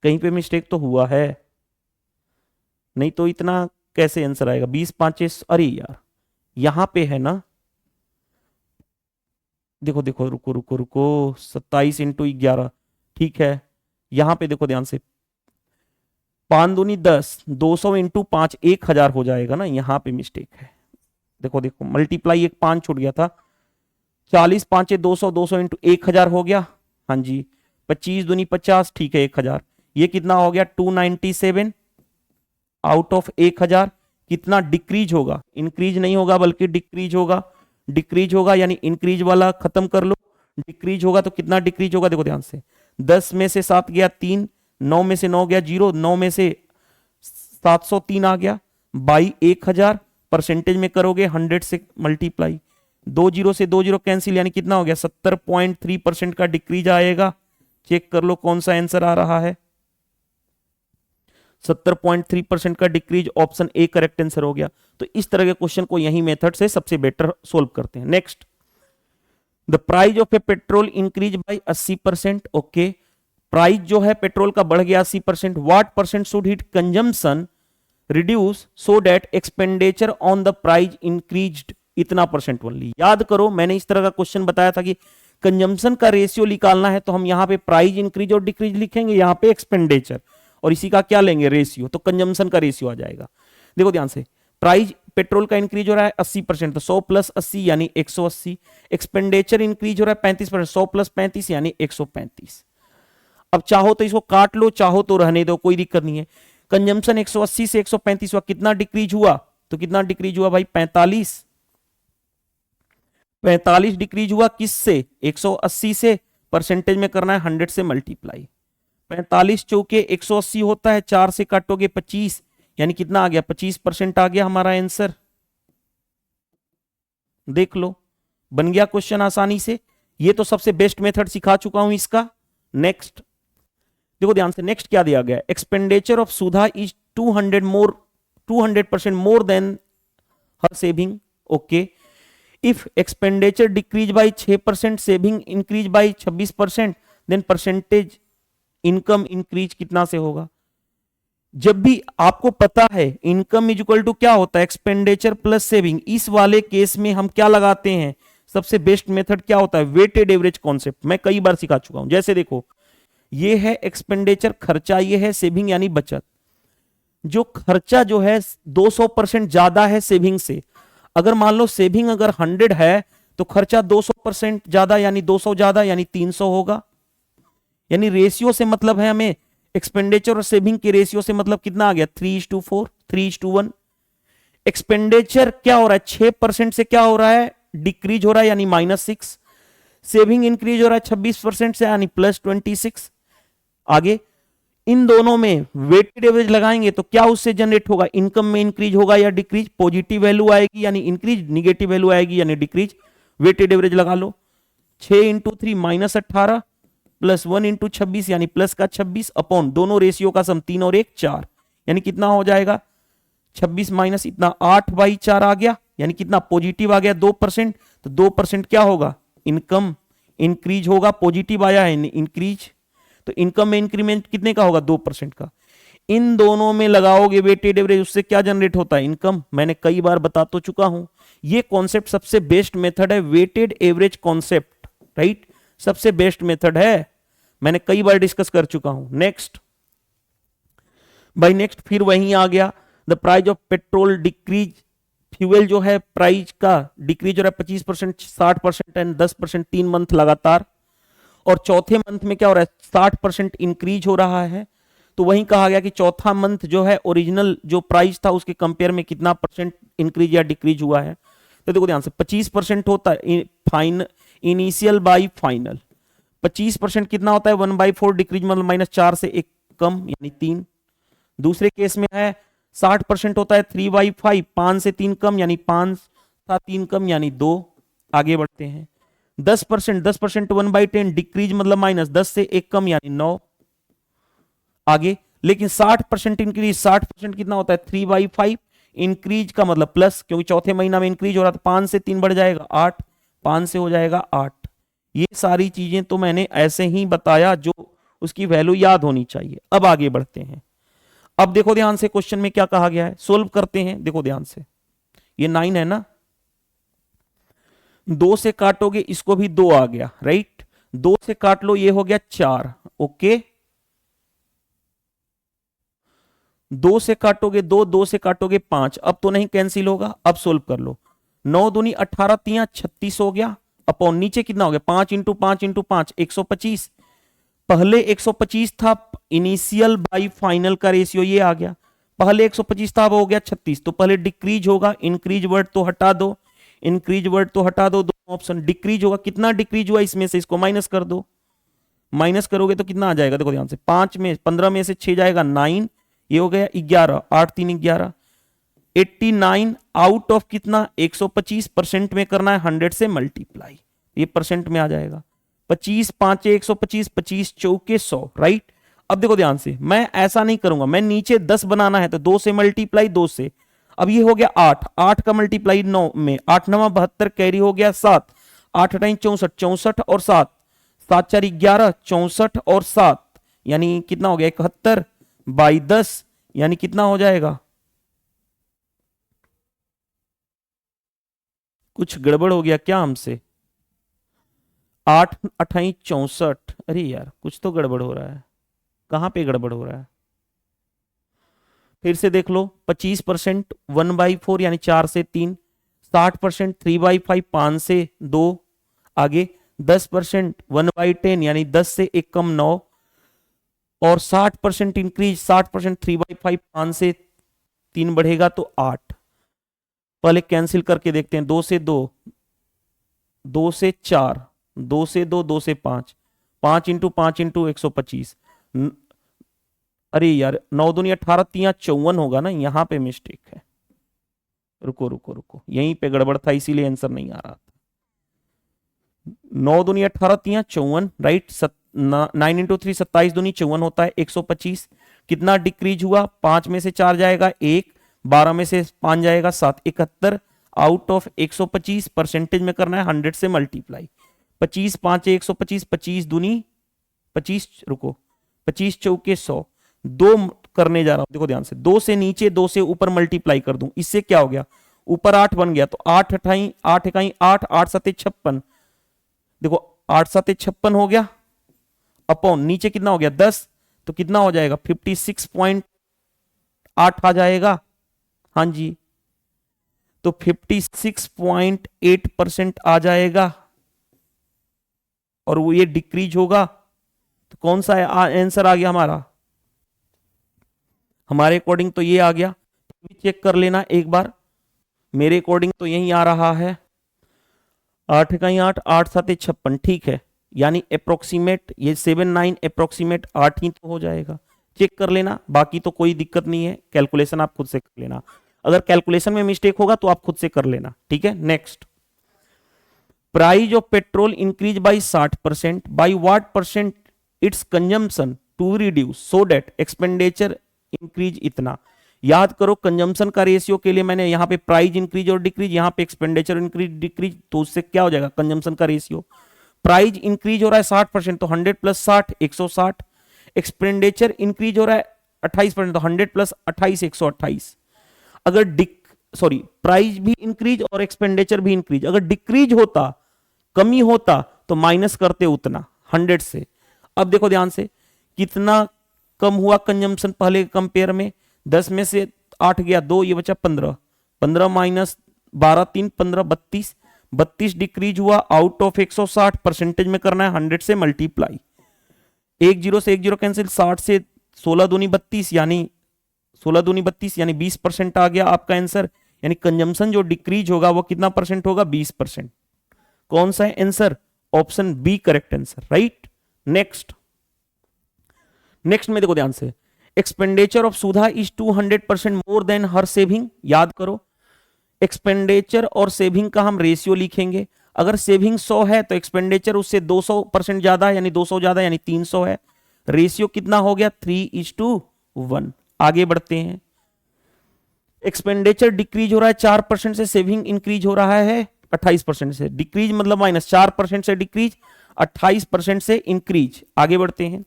कहीं पे मिस्टेक तो हुआ है, नहीं तो इतना कैसे आंसर आएगा, 20 5 अरे यार यहां पे है ना, देखो देखो, रुको रुको रुको, 27 इंटू 11, ठीक है, यहां पे देखो ध्यान से, 5 दूनी 10, 200 इंटू 5 1000 हो जाएगा ना, यहां पे मिस्टेक है। देखो देखो, मल्टीप्लाई एक 5 छूट गया था, 40 5 200, 200 इंटू 1000 हो गया। हाँ जी, 25 दूनी 50, ठीक है 1000, ये कितना हो गया, 297 आउट ऑफ 1000। कितना डिक्रीज होगा, इंक्रीज नहीं होगा बल्कि डिक्रीज होगा, डिक्रीज होगा यानी इंक्रीज वाला खत्म कर लो, डिक्रीज होगा तो कितना डिक्रीज होगा, देखो ध्यान से, 10 में से 7 गया 3, 9 में से 9 गया 0, 9 में से 703 आ गया बाई 1000, परसेंटेज में करोगे 100 से मल्टीप्लाई, 2 जीरो से 2 जीरो कैंसिल, यानी कितना हो गया, 70.3% का डिक्रीज आएगा। चेक कर लो कौन सा आंसर आ रहा है, 70.3% का decrease, option A correct answer हो गया। तो इस तरह के क्वेश्चन को यही मेथड से सबसे बेटर सोल्व करते हैं। Next, the price of A petrol increase by 80%। Okay, price जो है पेट्रोल का बढ़ गया 80%, what percent should hit consumption reduce so that expenditure on the price increased इतना परसेंट ओनली। याद करो, मैंने इस तरह का क्वेश्चन बताया था कि कंजम्पशन का रेशियो निकालना है तो हम यहां पे प्राइस इंक्रीज और डिक्रीज लिखेंगे, यहां पे एक्सपेंडिचर, और इसी का क्या लेंगे, रेशियो, तो कंजम्पशन का रेशियो आ जाएगा। देखो ध्यान से, प्राइस पेट्रोल का इंक्रीज हो रहा है 80%, तो 100 प्लस 80 यानी 180। एक्सपेंडिचर इंक्रीज हो रहा है 35%, 100 प्लस 35 यानी 135। अब चाहो तो इसको काट लो, चाहो तो रहने दो, कोई दिक्कत नहीं है। कंजम्पशन 180 से 135 हुआ, कितना डिक्रीज हुआ, तो कितना डिक्रीज हुआ भाई, 45। 45 डिक्रीज हुआ किससे, 180 से, परसेंटेज में करना है 100 से मल्टीप्लाई, 45 चौके 180 होता है, 4 से काटोगे 25, यानी कितना आ गया, 25% आ गया हमारा आंसर। देख लो, बन गया क्वेश्चन आसानी से। ये तो सबसे बेस्ट मेथड सिखा चुका हूं इसका। नेक्स्ट देखो ध्यान से, नेक्स्ट क्या दिया गया, expenditure of Sudha is 200% more than her saving. Okay, if expenditure decrease by 6%, saving increase by 26%, then percentage income increase कितना से होगा। जब भी आपको पता है इनकम इज इक्वल टू क्या होता है, एक्सपेंडिचर प्लस सेविंग, इस वाले केस में हम क्या लगाते हैं, सबसे बेस्ट मेथड क्या होता है, वेटेड एवरेज कॉन्सेप्ट। मैं कई बार सिखा चुका हूं। जैसे देखो, ये है एक्सपेंडिचर खर्चा, ये है सेविंग यानी बचत। जो खर्चा जो है 200% ज्यादा है सेविंग से, अगर मान लो सेविंग अगर 100 है तो खर्चा 200% ज्यादा यानी 200 ज्यादा यानी 300 होगा। यानी रेशियो से मतलब है हमें, एक्सपेंडिचर और सेविंग के रेशियो से मतलब कितना आ गया, 3:4, 3:1। एक्सपेंडिचर क्या हो रहा है, 6% से क्या हो रहा है, डिक्रीज हो रहा है यानी -6। सेविंग इंक्रीज हो रहा है 26% से यानी +26। आगे इन दोनों में वेटेड एवरेज लगाएंगे तो क्या उससे जनरेट होगा, इनकम में इंक्रीज होगा या डिक्रीज, पॉजिटिव वैल्यू आएगी यानी इंक्रीज, निगेटिव वैल्यू आएगी यानी डिक्रीज। वेटेड एवरेज लगा लो, 6 इंटू 3 -18 प्लस 1 इंटू 26 यानी प्लस का 26 अपॉन दोनों रेशियो का सम 3 और 1 4, यानी कितना हो जाएगा, 26 माइनस इतना 8/4 आ गया, यानी कितना पॉजिटिव आ गया 2%। तो 2% क्या होगा, इनकम इंक्रीज होगा, पॉजिटिव आया है इंक्रीज, तो इनकम में इंक्रीमेंट कितने का होगा, 2% का। इन दोनों में लगाओगे वेटेड एवरेज, उससे क्या जनरेट होता है? इनकम। मैंने कई बार बता तो चुका हूं, ये कॉन्सेप्ट सबसे बेस्ट मेथड है, वेटेड एवरेज कॉन्सेप्ट, राइट, सबसे बेस्ट मेथड है, मैंने कई बार डिस्कस कर चुका हूं। नेक्स्ट बाई नेक्स्ट फिर वहीं आ गया, the price of petrol decrease, fuel जो है प्राइस का डिक्रीज हो रहा है 25%, 60% एंड 10% 3 मंथ लगातार, और चौथे मंथ में क्या हो रहा है? 60% इंक्रीज हो रहा है। तो वहीं कहा गया कि चौथा मंथ जो है ओरिजिनल जो प्राइस था उसके कंपेयर में कितना परसेंट इंक्रीज या डिक्रीज हुआ है? तो देखो ध्यान से, 25% होता है फाइन इनिशियल बाई फाइनल, 25% कितना होता है? 1/4 डिक्रीज, मतलब -4 से 1 कम यानी 3। दूसरे केस में है 60% होता है 3/5, 5 से 3 कम यानी 5 था 3 कम यानी 2। आगे बढ़ते हैं, 10% 1/10 डिक्रीज मतलब माइनस, 10 से 1 कम यानी 9। आगे, लेकिन 60% इंक्रीज, 60% कितना होता है? 3/5, इंक्रीज का मतलब प्लस, क्योंकि चौथे महीना में इंक्रीज हो रहा था, 5 से 3 बढ़ जाएगा 8, 5 से हो जाएगा 8। ये सारी चीजें तो मैंने ऐसे ही बताया, जो उसकी वैल्यू याद होनी चाहिए। अब आगे बढ़ते हैं। अब देखो ध्यान से, क्वेश्चन में क्या कहा गया है, सोल्व करते हैं। देखो ध्यान से, ये 9 है ना, 2 से काटोगे इसको भी 2 आ गया, राइट, 2 से काट लो ये हो गया 4, ओके, 2 से काटोगे 2, 2 से काटोगे 5, अब तो नहीं कैंसिल होगा। अब सोल्व कर लो, 9 दूनी 18, 3 36 हो गया, अपॉन नीचे कितना हो गया? 5 इंटू 5 इंटू 5 125, पहले 125 था, इनिशियल बाई फाइनल का रेशियो ये आ गया, पहले 125 था अब हो गया 36, तो पहले डिक्रीज होगा, इंक्रीज वर्ड तो हटा दो, इंक्रीज वर्ड तो हटा दो, दो ऑप्शन डिक्रीज होगा, कितना डिक्रीज हुआ इसमें से? इसको माइनस कर दो, माइनस करोगे तो कितना आ जाएगा? देखो ध्यान से, 15 में से 6 जाएगा 9, ये हो गया 11, 8 3 11, 89 आउट ऑफ कितना? 125% में करना है 100 से मल्टीप्लाई, ये परसेंट में आ जाएगा, 25 5 125, 25 चौके 100, राइट। अब देखो ध्यान से, मैं ऐसा नहीं करूंगा, मैं नीचे 10 बनाना है तो 2 से मल्टीप्लाई 2 से, अब ये हो गया 8, 8 का मल्टीप्लाई 9 में, 8 9 72 कैरी हो गया 7, 8 9 64, 64 और 7, 7 4 11, 64 और 7 यानी कितना हो गया? 71 बाई 10 यानी कितना हो जाएगा? कुछ गड़बड़ हो गया क्या हमसे? 8 28 64, अरे यार कुछ तो गड़बड़ हो रहा है, कहां पे गड़बड़ हो रहा है? फिर से देख लो, 25% 1/4 यानी 4 से 3, 60% 3/5 5 से 2, आगे 10% 1/10 यानी 10 से 1 कम 9, और 60% इंक्रीज, 60% 3/5 5 से 3 बढ़ेगा तो 8। पहले कैंसिल करके देखते हैं, 2 से 2, 2 से 4, 2 से 2, 2 से 5, 5 इंटू 5 इंटू 125, अरे यार 9 दूनी 18, 3 54 होगा ना, यहां पे मिस्टेक है, रुको रुको रुको, यहीं पे गड़बड़ था इसीलिए आंसर नहीं आ रहा था। 9 दूनी 18, 3 54, राइट, 9 इंटू 3 27 दूनी 54 होता है 125, कितना डिक्रीज हुआ? 5 में से 4 जाएगा 1, 12 में से 5 जाएगा 7, 71 आउट ऑफ 125, परसेंटेज में करना है 100 से मल्टीप्लाई, 25 5 125, 25 दूनी 25, रुको 25 चौके 100, 2 करने जा रहा हूं, देखो ध्यान से, 2 से नीचे 2 से ऊपर मल्टीप्लाई कर दूं, इससे क्या हो गया? ऊपर 8 बन गया, तो 8 अठाई 8 इकाई 8, 8 7 56, देखो 8 7 56 हो गया, अपॉन नीचे कितना हो गया? 10, तो कितना हो जाएगा? 56.8 आ जाएगा, हाँ जी, तो 56.8% आ जाएगा, और वो ये डिक्रीज होगा, तो कौन सा आंसर आ गया हमारा? हमारे अकॉर्डिंग तो ये आ गया, चेक कर लेना एक बार, मेरे अकॉर्डिंग तो यही आ रहा है, 8 इकाई 8, 8 7 56, ठीक है, यानी अप्रोक्सीमेट ये 7 9 अप्रोक्सीमेट 8 ही तो हो जाएगा, चेक कर लेना, बाकी तो कोई दिक्कत नहीं है, कैलकुलेशन आप खुद से कर लेना, अगर कैलकुलेशन में मिस्टेक होगा तो आप खुद से कर लेना, ठीक है। Next, price of petrol increase by 60%, by what percent its consumption to reduce so that expenditure increase इतना। याद करो, कंजम्पशन का रेशियो के लिए मैंने यहां पे प्राइस इंक्रीज और डिक्रीज, यहां पे एक्सपेंडिचर इंक्रीज डिक्रीज, तो उससे क्या हो जाएगा? कंजम्पशन का रेशियो, प्राइस इंक्रीज हो रहा है 60%, तो 100 + 60 160, एक्सपेंडिचर इंक्रीज हो रहा है 28%, तो 100 प्लस 28 128। अगर प्राइस भी इंक्रीज और एक्सपेंडिचर भी इंक्रीज, अगर डिक्रीज होता, कमी होता, तो माइनस करते उतना 100 से। अब देखो ध्यान से, कितना कम हुआ कंजम्पशन पहले के कंपेयर में, 10 में से 8 गया 2, ये बचा 15, 15 माइनस 12 3 15 32, 32 डिक्रीज हुआ आउट ऑफ 160, परसेंटेज में करना है 100 से मल्टीप्लाई, 10 से 10 कैंसिल, 60 से 16 दूनी 32 यानी 16 दूनी 32 यानी 20% आ गया आपका आंसर। यानी कंजम्पशन जो डिक्रीज होगा वो कितना परसेंट होगा? 20%। कौन सा है answer? Option B correct answer, right. Next में देखो ध्यान से, expenditure of Sudha is 200% more than her saving. याद करो, एक्सपेंडिचर और सेविंग का हम रेशियो लिखेंगे। अगर सेविंग 100 है तो एक्सपेंडिचर उससे 200% ज्यादा है, यानी 200 ज्यादा यानी 300 है। रेशियो कितना हो गया? 3:1। आगे बढ़ते हैं, एक्सपेंडिचर डिक्रीज हो रहा है 4% से, सेविंग इंक्रीज हो रहा है 28% से। डिक्रीज मतलब माइनस, 4% से डिक्रीज, 28% से इंक्रीज। आगे बढ़ते हैं,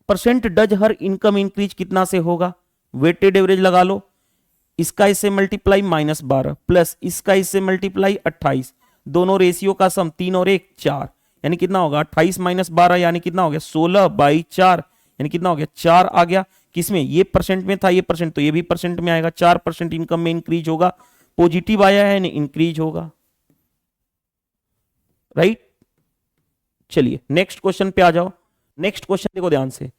percent does her income increase कितना से होगा? वेटेड एवरेज लगा लो, इसका इससे मल्टीप्लाई -12 प्लस इसका इससे मल्टीप्लाई 28, दोनों रेशियो का सम 3 और 1 4, यानी कितना होगा? 28 माइनस 12 यानी कितना हो गया? 16/4, यानी कितना हो गया? 4 आ गया। किसमें? ये परसेंट में था, ये परसेंट, तो ये भी परसेंट में आएगा। 4% इनकम में इंक्रीज होगा, पॉजिटिव आया है, इंक्रीज होगा, राइट। चलिए नेक्स्ट क्वेश्चन पे आ जाओ। नेक्स्ट क्वेश्चन देखो ध्यान से,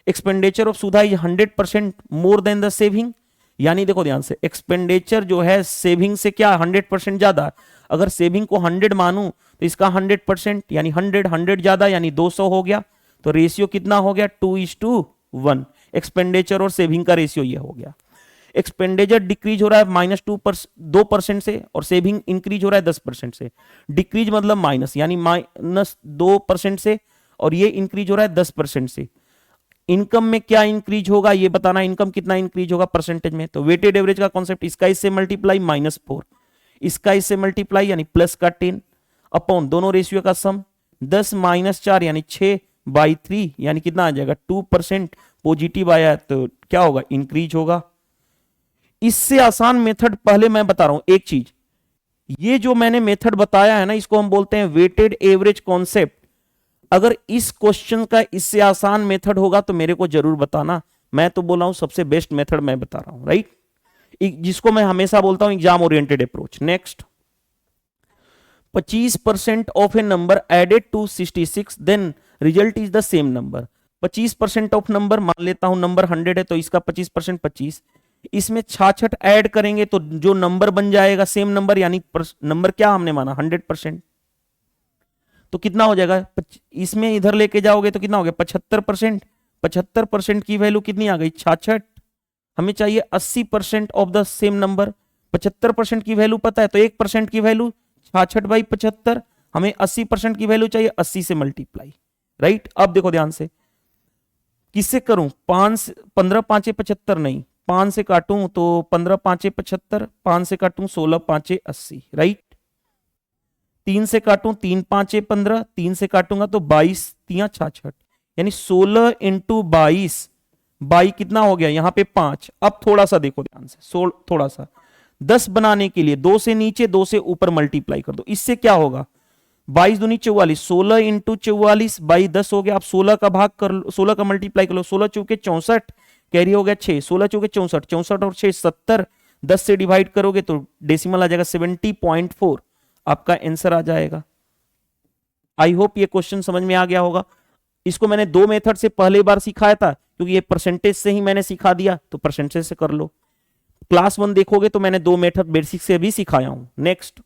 expenditure of Sudha is 100% more than the saving. यानी देखो ध्यान से, एक्सपेंडिचर जो है सेविंग से क्या 100% ज्यादा। अगर सेविंग को 100 मानूं तो इसका 100% यानी 100 ज्यादा यानी 200 हो गया। तो रेशियो कितना हो गया? 2:1। एक्सपेंडिचर और सेविंग का रेशियो ये हो गया। एक्सपेंडिचर डिक्रीज हो रहा है -2% से और सेविंग इंक्रीज हो रहा है 10% से। डिक्रीज मतलब माइनस, यानी -2% से, और ये इंक्रीज हो रहा है 10% से। इनकम में क्या इंक्रीज होगा ये बताना, इनकम कितना इंक्रीज होगा परसेंटेज में। तो वेटेड एवरेज का कॉन्सेप्ट, इसका इससे मल्टीप्लाई -4, इसका इससे मल्टीप्लाई यानी प्लस का 10 अपॉन दोनों रेशियो का सम 10 - 4 यानी 6/3, यानी कितना आ जाएगा? 2% पॉजिटिव आया तो क्या होगा? इंक्रीज होगा। इससे आसान मेथड पहले मैं बता रहा हूं एक चीज, ये जो मैंने मेथड बताया है ना, इसको हम बोलते हैं वेटेड एवरेज कॉन्सेप्ट। अगर इस क्वेश्चन का इससे आसान मेथड होगा तो मेरे को जरूर बताना। मैं तो बोला हूं सबसे बेस्ट मेथड मैं बता रहा हूं, राइट, जिसको मैं हमेशा बोलता हूं exam oriented approach. Next, 25% of a number added to 66 then result is the same number. 25% of number, मान लेता हूं नंबर 100 है तो इसका 25% 25, इसमें 66 ऐड करेंगे तो जो नंबर बन जाएगा सेम नंबर, यानी नंबर क्या हमने माना? 100%। तो कितना हो जाएगा? इसमें इधर लेके जाओगे तो कितना हो गया? 75%। 75% की वैल्यू कितनी आ गई? 66। हमें चाहिए 80% ऑफ द सेम नंबर। 75% की वैल्यू पता है तो 1% की वैल्यू 66/75, हमें 80% की वैल्यू चाहिए, 80 से मल्टीप्लाई, राइट। अब देखो ध्यान से, किससे करूं? 15 5 75 नहीं, 5 से काटूं तो 15 5 75, 5 से काटूं 16 5 80, राइट। 3 से काटूं 3 5 15, 3 से काटूंगा तो 22 3 66, यानी 16 × 22, बाई कितना हो गया? यहां पे 5। अब थोड़ा सा देखो ध्यान से, थोड़ा सा 10 बनाने के लिए 2 से नीचे 2 से ऊपर मल्टीप्लाई कर दो। इससे क्या होगा? 22 दूनी 44, 16 × 44 बाई 10 हो गया। आप 16 का भाग कर लो, 16 का मल्टीप्लाई कर लो, 16 चौके 64, कैरी हो गया 6, 16 चौके 64, 64 और 6 70, 10 से डिवाइड करोगे तो डेसिमल आ जाएगा 70.4, आपका आंसर आ जाएगा। आई होप ये क्वेश्चन समझ में आ गया होगा। इसको मैंने 2 मेथड से पहले बार सिखाया था, क्योंकि ये परसेंटेज से ही मैंने सिखा दिया, तो परसेंटेज से कर लो। क्लास 1 देखोगे तो मैंने 2 मेथड बेसिक से भी सिखाया हूं। Next,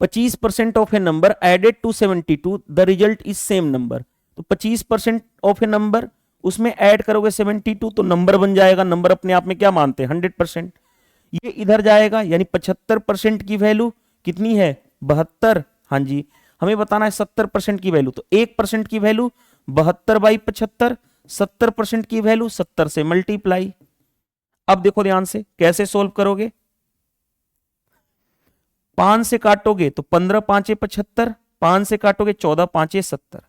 25% of a number added to 72 the result is same number. तो 25% ऑफ ए नंबर, उसमें ऐड करोगे 72 तो नंबर बन जाएगा। नंबर अपने आप में क्या मानते हैं? 100%। ये इधर जाएगा, यानी 75% की वैल्यू कितनी है? 72। हाँ जी, हमें बताना है 70% की वैल्यू, तो 1% की वैल्यू 72/75, 70% की वैल्यू 70 से मल्टीप्लाई। अब देखो ध्यान से कैसे सोल्व करोगे। 5 से काटोगे तो 15 5 75, 5 से काटोगे 14 5 70,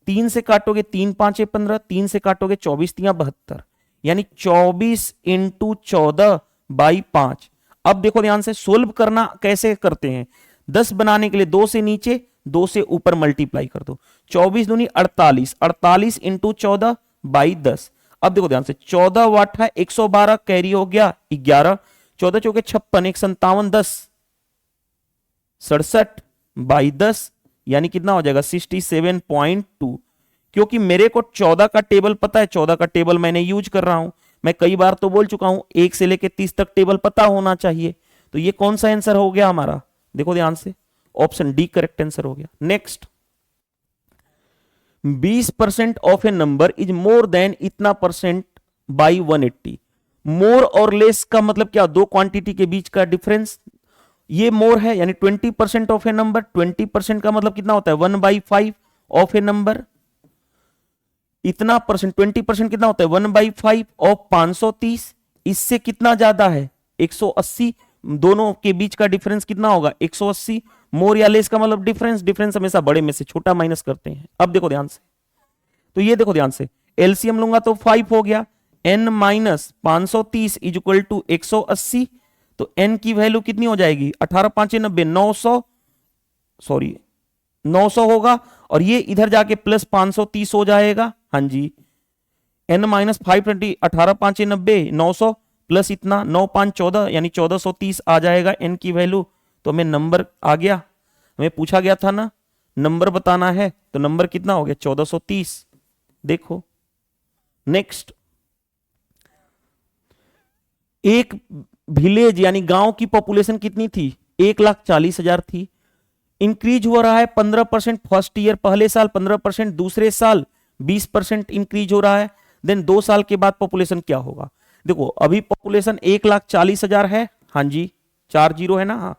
3 से काटोगे 3 5 15, 3 से काटोगे 24 3 72, यानी 24 इंटू 14/5। अब देखो ध्यान से सोल्व करना कैसे करते हैं। 10 बनाने के लिए 2 से नीचे 2 से ऊपर मल्टीप्लाई कर दो। 24 दूनी 48, 48 इंटू 14/10। अब देखो ध्यान से 14 वाट है, 112 कैरी हो गया 11, 14 चौके 56, 1 57, 10 67/10, यानी कितना हो जाएगा 67.2। क्योंकि मेरे को 14 का टेबल पता है, 14 का टेबल मैंने यूज कर रहा हूं। मैं कई बार तो बोल चुका हूं 1 से लेके 30 तक टेबल पता होना चाहिए। तो ये कौन सा आंसर हो गया हमारा, देखो ध्यान से, ऑप्शन डी करेक्ट आंसर हो गया। Next, 20% of a number is more than इतना परसेंट बाई 180। मोर और लेस का मतलब क्या, दो क्वांटिटी के बीच का डिफरेंस। ये मोर है यानी 20% ऑफ ए नंबर, 20% का मतलब कितना होता है 1/5 ऑफ ए नंबर। इतना परसेंट 20% कितना होता है 1/5 ऑफ 530। इससे कितना ज्यादा है 180, दोनों के बीच का डिफरेंस कितना होगा 180। मोर या लेस का मतलब डिफरेंस, डिफरेंस हमेशा बड़े में से छोटा माइनस करते हैं। अब देखो ध्यान से, तो ये देखो ध्यान से, एलसीएम लूंगा तो 5 हो गया, n minus 530 is equal to 180। तो n की वैल्यू कितनी हो जाएगी 18 5 90, 900, सॉरी 900 होगा, और ये इधर जाके प्लस 530 हो जाएगा। हाँ जी, n माइनस 520, 18 5 90, 900 प्लस इतना 9 5 14, यानी 1430 आ जाएगा n की वैल्यू। तो हमें नंबर आ गया, हमें पूछा गया था ना नंबर बताना है, तो नंबर कितना हो गया 1430। देखो नेक्स्ट, एक विलेज यानी गांव की पॉपुलेशन कितनी थी 1,40,000 थी। इंक्रीज हो रहा है 15% फर्स्ट ईयर, पहले साल 15%, दूसरे साल 20% इंक्रीज हो रहा है। देन 2 साल के बाद पॉपुलेशन क्या होगा। देखो अभी पॉपुलेशन 1,40,000 है, हाँ जी 40 है ना, हाँ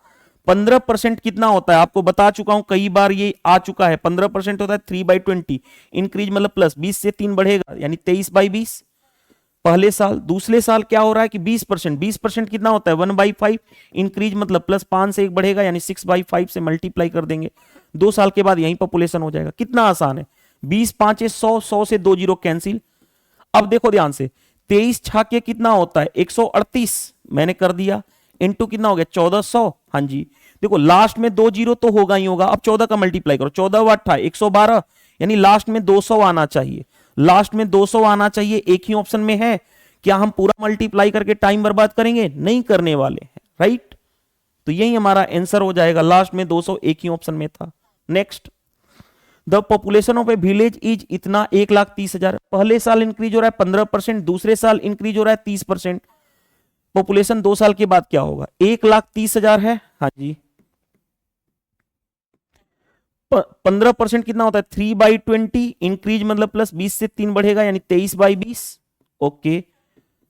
15% कितना होता है आपको बता चुका हूं कई बार, ये आ चुका है। 15% होता है 3/20, इंक्रीज मतलब प्लस, 20 से 3 बढ़ेगा यानी 23/20 पहले साल। दूसरे साल क्या हो रहा है कि 20%, 20% कितना होता है 1/5, इंक्रीज मतलब प्लस 5 से 1 बढ़ेगा यानी 6/5 से मल्टीप्लाई कर देंगे। 2 साल के बाद यही पॉपुलेशन हो जाएगा। कितना आसान है, 20 5 100, 100 से 2 जीरो कैंसिल। अब देखो ध्यान से, 23 छाके कितना होता है 138, मैंने कर दिया, इंटू कितना हो गया 1400। हाँ जी, देखो लास्ट में 2 जीरो तो होगा ही होगा। अब 14 का मल्टीप्लाई करो, 14 वाट था 112, यानी लास्ट में 200 आना चाहिए, लास्ट में 200 आना चाहिए। एक ही ऑप्शन में है, क्या हम पूरा मल्टीप्लाई करके टाइम बर्बाद करेंगे, नहीं करने वाले हैं, राइट। तो यही हमारा आंसर हो जाएगा, लास्ट में 200 एक ही ऑप्शन में था। Next, the population of A village is इतना 1,30,000। पहले साल इंक्रीज हो रहा है 15%, दूसरे साल इंक्रीज हो रहा है 30%। पॉपुलेशन 2 साल के बाद क्या होगा 1,30,000 है, हाँ जी 15% कितना होता है 3/20, इंक्रीज मतलब प्लस, 20 से 3 बढ़ेगा यानी 23/20। ओके,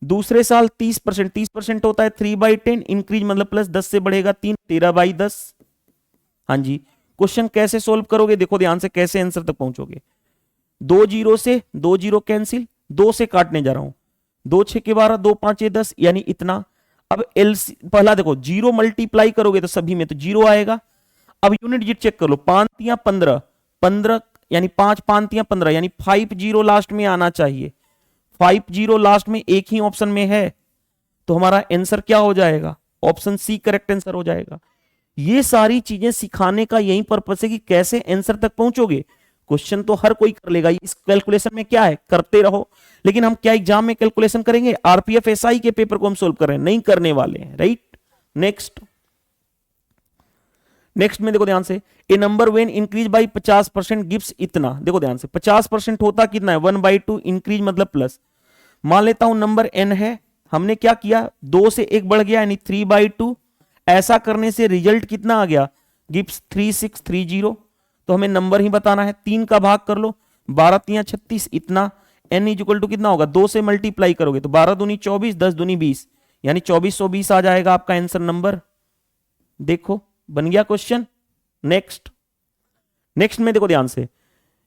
दूसरे साल 30%, 30% होता है 3/10, इंक्रीज मतलब प्लस 10 से बढ़ेगा 3, 13/10। हाँ जी, क्वेश्चन कैसे सोल्व करोगे, देखो ध्यान से कैसे आंसर तक पहुंचोगे। 2 जीरो से 2 जीरो कैंसिल, 2 से काटने जा रहा हूं, 2 6 के 12, 2 5 10, यानी इतना। अब एलसी पहला देखो, जीरो मल्टीप्लाई करोगे तो सभी में तो जीरो आएगा। अब यूनिट डिजिट चेक कर लो, 5 तियां 15, 15 यानी 5 5 तियां 15, यानी 50 लास्ट में आना चाहिए। 50 लास्ट में एक ही ऑप्शन में है, तो हमारा आंसर क्या हो जाएगा, ऑप्शन सी करेक्ट आंसर हो जाएगा। ये सारी चीजें सिखाने का यही पर्पस है कि कैसे आंसर तक पहुंचोगे। क्वेश्चन तो हर कोई कर लेगा, इस कैलकुलेशन में क्या है करते रहो, लेकिन हम क्या एग्जाम में कैलकुलेशन करेंगे, आरपीएफ एसआई के पेपर को हम सोल्व कर रहे हैं, नहीं करने वाले हैं, राइट। नेक्स्ट, नेक्स्ट में देखो ध्यान से, a number when increase by 50% gives इतना। देखो ध्यान से 50% होता कितना है 1/2, इंक्रीज मतलब प्लस। मान लेता हूं नंबर n है, हमने क्या किया 2 से 1 बढ़ गया यानी 3/2। ऐसा करने से रिजल्ट कितना आ गया गिव्स 3630। तो हमें नंबर ही बताना है, 3 का भाग कर लो, 12 तियां 36, इतना। n इज इक्वल टू कितना होगा 2 से मल्टीप्लाई करोगे तो 12 दूनी 24, 10 दूनी 20, यानी 2420 आ जाएगा आपका आंसर नंबर। देखो बन गया क्वेश्चन। नेक्स्ट, नेक्स्ट में देखो ध्यान से,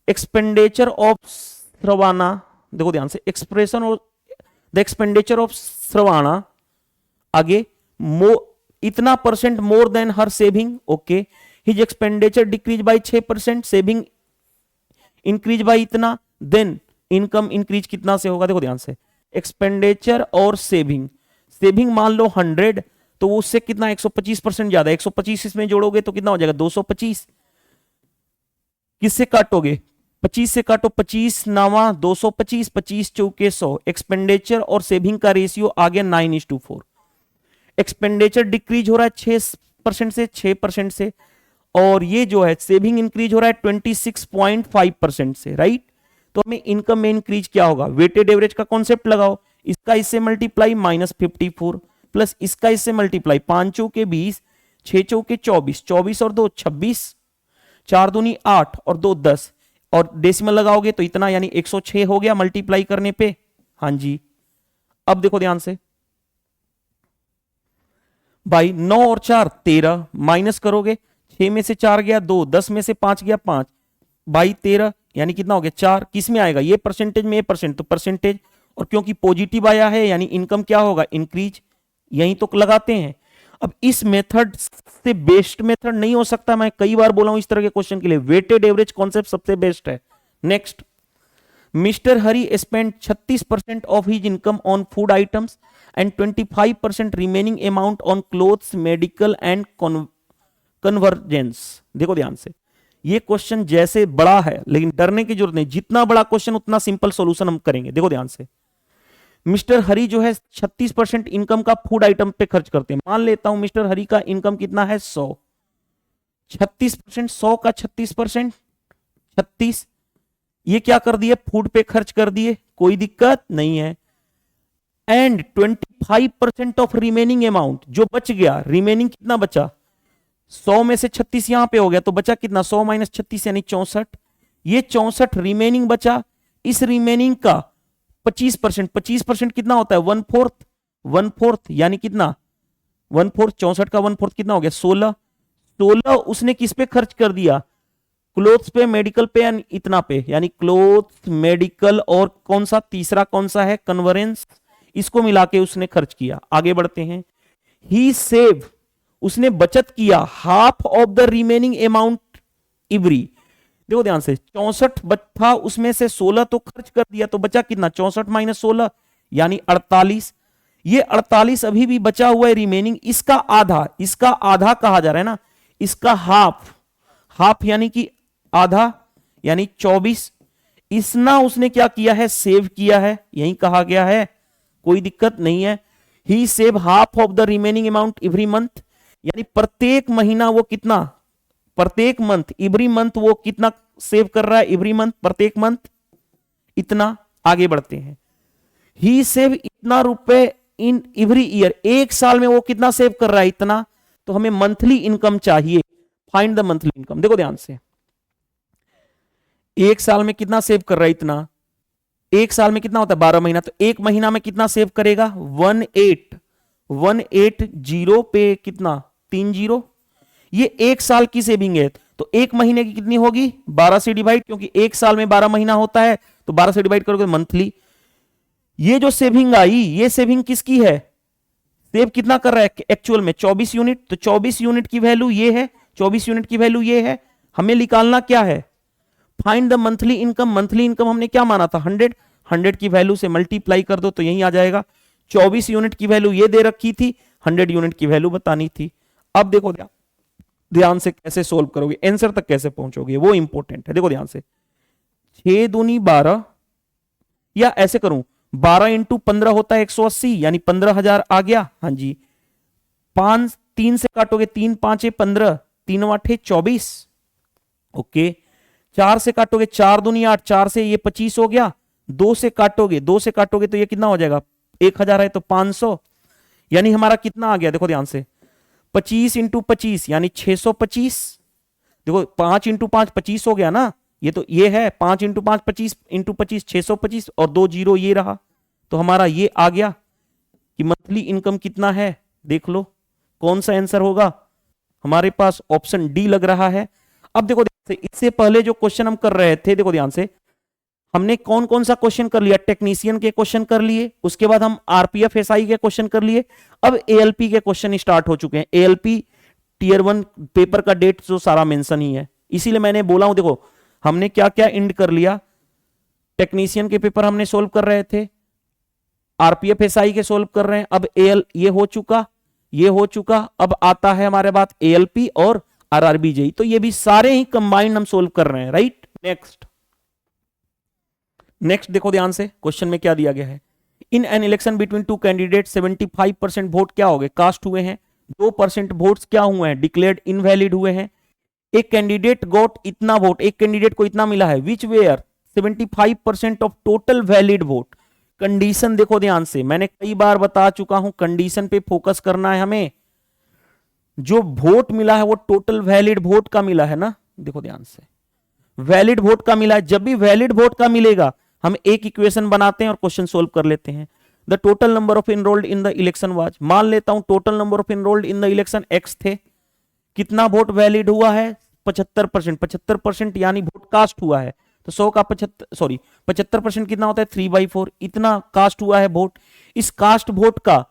एक्सपेंडिचर ऑफ श्रवाना, देखो ध्यान से, expression of the expenditure of Shravana, आगे इतना percent more than her saving. Okay, his expenditure decrease by 6%, saving increase by इतना, देन इनकम इंक्रीज कितना से होगा, देखो ध्यान से, एक्सपेंडिचर और सेविंग, सेविंग मान लो 100, तो उससे कितना 125% ज्यादा, 125 इसमें जोड़ोगे तो कितना हो जाएगा 225, किससे काटोगे 25 से काटो, 25 नावा 225, 25 चौके 100, एक्सपेंडिचर और सेविंग का रेशियो आ गया 9:4। एक्सपेंडिचर डिक्रीज हो रहा है 6% से 6% से, और ये जो है सेविंग इंक्रीज हो रहा है 26.5% से, राइट। तो हमें इनकम में इंक्रीज क्या होगा, वेटेड एवरेज का कॉन्सेप्ट लगाओ, इसका इससे मल्टीप्लाई -54 प्लस इसका इससे मल्टीप्लाई, 5 चौके 20, 6 चौके 24, 24 और 2 26, 4 दूनी 8 और 2 10, और डेसिमल लगाओगे तो इतना, यानी 106 हो गया मल्टीप्लाई करने पे। हाँ जी, अब देखो ध्यान से भाई, 9 और 4 13, माइनस करोगे, 6 में से 4 गया 2, 10 में से 5 गया 5, बाई 13, यानी कितना हो गया 4, किस में आएगा, ये परसेंटेज में, ये परसेंट तो परसेंटेज, और क्योंकि पॉजिटिव आया है यानी इनकम क्या होगा, इंक्रीज, यही तो लगाते हैं। अब इस मेथड से बेस्ट मेथड नहीं हो सकता, मैं कई बार बोला हूं इस तरह के क्वेश्चन के लिए, वेटेड एवरेज कॉन्सेप्ट सबसे बेस्ट है। Next, mister Hari spend 36% of his income on food items and 25% remaining amount on clothes, medical and convergence. देखो ध्यान से, ये क्वेश्चन जैसे बड़ा है लेकिन डरने की जरूरत नहीं, जितना बड़ा क्वेश्चन उतना सिंपल सॉल्यूशन हम करेंगे। देखो ध्यान से, मिस्टर हरी जो है 36% इनकम का फूड आइटम पे खर्च करते हैं। मान लेता हूं मिस्टर हरी का इनकम कितना है 100, 36%, 100 का 36%, 36, ये क्या कर दिए, फूड पे खर्च कर दिए, कोई दिक्कत नहीं है। एंड 25% ऑफ रिमेनिंग अमाउंट, जो बच गया, रिमेनिंग कितना बचा, 100 में से 36 यहां पे हो गया तो बचा कितना, 100 माइनस 36 यानी 64, ये 64 रिमेनिंग बचा। इस रिमेनिंग का 25%, 25% कितना होता है 1/4, 1/4 यानी कितना 1/4, 64 का 1/4 कितना हो गया 16, 16 उसने किस पे खर्च कर दिया, क्लोथ्स पे, मेडिकल पे, यानी इतना पे, यानी क्लोथ्स, मेडिकल और कौन सा तीसरा कौन सा है, कन्वर्जेंस, इसको मिला के उसने खर्च किया। आगे बढ़ते हैं, ही सेव, उसने बचत किया half of the remaining amount every. देखो ध्यान से, 64 था उसमें से 16 तो खर्च कर दिया, तो बचा कितना 64 माइनस 16 यानी 48। ये 48 अभी भी बचा हुआ है रिमेनिंग, इसका आधा, इसका आधा कहा जा रहा है ना, इसका हाफ, हाफ यानी कि आधा यानी 24, इसना उसने क्या किया है, सेव किया है, यही कहा गया है, कोई दिक्कत नहीं है। He save half of the remaining amount every month, यानी प्रत्येक महीना वो कितना, प्रत्येक मंथ, एवरी मंथ वो कितना सेव कर रहा है, एवरी मंथ, प्रत्येक मंथ इतना। आगे बढ़ते हैं, ही सेव इतना रुपए इन एवरी ईयर, एक साल में वो कितना सेव कर रहा है, इतना। तो हमें मंथली इनकम चाहिए, फाइंड द मंथली इनकम। देखो ध्यान से, एक साल में कितना सेव कर रहा है, इतना, एक साल में कितना होता है 12 महीना, तो एक महीना में कितना सेव करेगा 180 पे कितना 30, ये एक साल की सेविंग है, तो एक महीने की कितनी होगी 12 से डिवाइड, क्योंकि एक साल में 12 महीना होता है, तो 12 से डिवाइड करोगे मंथली। ये जो सेविंग आई, ये सेविंग किसकी है, सेव कितना कर रहा है एक्चुअल में 24 यूनिट, तो 24 यूनिट की वैल्यू ये है, 24 यूनिट की वैल्यू ये है। हमें निकालना क्या है, find the monthly income. Monthly income हमने क्या माना था 100, 100 की वैल्यू से मल्टीप्लाई कर दो तो यही आ जाएगा। 24 यूनिट की वैल्यू ये दे रखी थी, 100 यूनिट की वैल्यू बतानी थी। अब देखो ध्यान से कैसे सोल्व करोगे, आंसर तक कैसे पहुंचोगे, वो इंपॉर्टेंट है। देखो ध्यान से, 6 दूनी 12, या ऐसे करूं 12 इंटू 15 होता है 180, यानी 15,000 आ गया। हाँ जी, 5 3 से काटोगे, 3 5 15, 3 8 24, ओके। 4 से काटोगे, 4 दूनी 8, 4 से ये 25 हो गया। 2 से काटोगे, 2 से काटोगे तो ये कितना हो जाएगा, 1000 है तो 500, यानी हमारा कितना आ गया, देखो ध्यान से 25 इंटू 25 यानी 625। देखो 5 इंटू 5 25 हो गया ना, ये तो ये है 5 इंटू 5 25 इंटू 25 625, और 2 जीरो ये रहा, तो हमारा ये आ गया कि मंथली इनकम कितना है। देख लो कौन सा आंसर होगा, हमारे पास ऑप्शन डी लग रहा है। अब देखो ध्यान से, इससे पहले जो क्वेश्चन हम कर रहे थे, देखो ध्यान से, हमने कौन कौन सा क्वेश्चन कर लिया, टेक्नीशियन के क्वेश्चन कर लिए, उसके बाद हम आरपीएफ एसआई के क्वेश्चन कर लिए, अब एएलपी के क्वेश्चन स्टार्ट हो चुके हैं। एएलपी टीयर 1 पेपर का डेट जो सारा मेंशन ही है, इसीलिए मैंने बोला हूं, देखो हमने क्या क्या इंड कर लिया, टेक्नीशियन के पेपर हमने सोल्व कर रहे थे, आरपीएफ एसआई के सोल्व कर रहे हैं, अब एएल ये हो चुका, ये हो चुका, अब आता है हमारे बात एएलपी और आरआरबी जेई, तो ये भी सारे ही कंबाइंड हम सोल्व कर रहे हैं, राइट। नेक्स्ट नेक्स्ट देखो ध्यान से, क्वेश्चन में क्या दिया गया है, इन an election between two candidate 75% vote क्या हो गए, कास्ट हुए हैं, 2% वोट्स क्या हुए हैं, डिक्लेयर्ड इनवैलिड हुए हैं, एक कैंडिडेट गोट इतना वोट, एक कैंडिडेट को इतना मिला है, which were 75% of total valid vote. Condition देखो ध्यान से, मैंने कई बार बता चुका हूं, कंडीशन पे फोकस करना है हमें, जो वोट मिला है वो टोटल वैलिड वोट का मिला है ना, देखो ध्यान से, वैलिड वोट का मिला है, जब भी वैलिड वोट का मिलेगा हम एक इक्वेशन बनाते हैं और क्वेश्चन सोल्व कर लेते हैं। The total number of enrolled in the election was, मान लेता हूं total number of enrolled in the election x थे, कितना वोट वैलिड हुआ है 75%, 75% यानी वोट कास्ट हुआ है, तो 100 का 75% कितना होता है 3/4, इतना कास्ट हुआ है वोट, इस कास्ट वोट का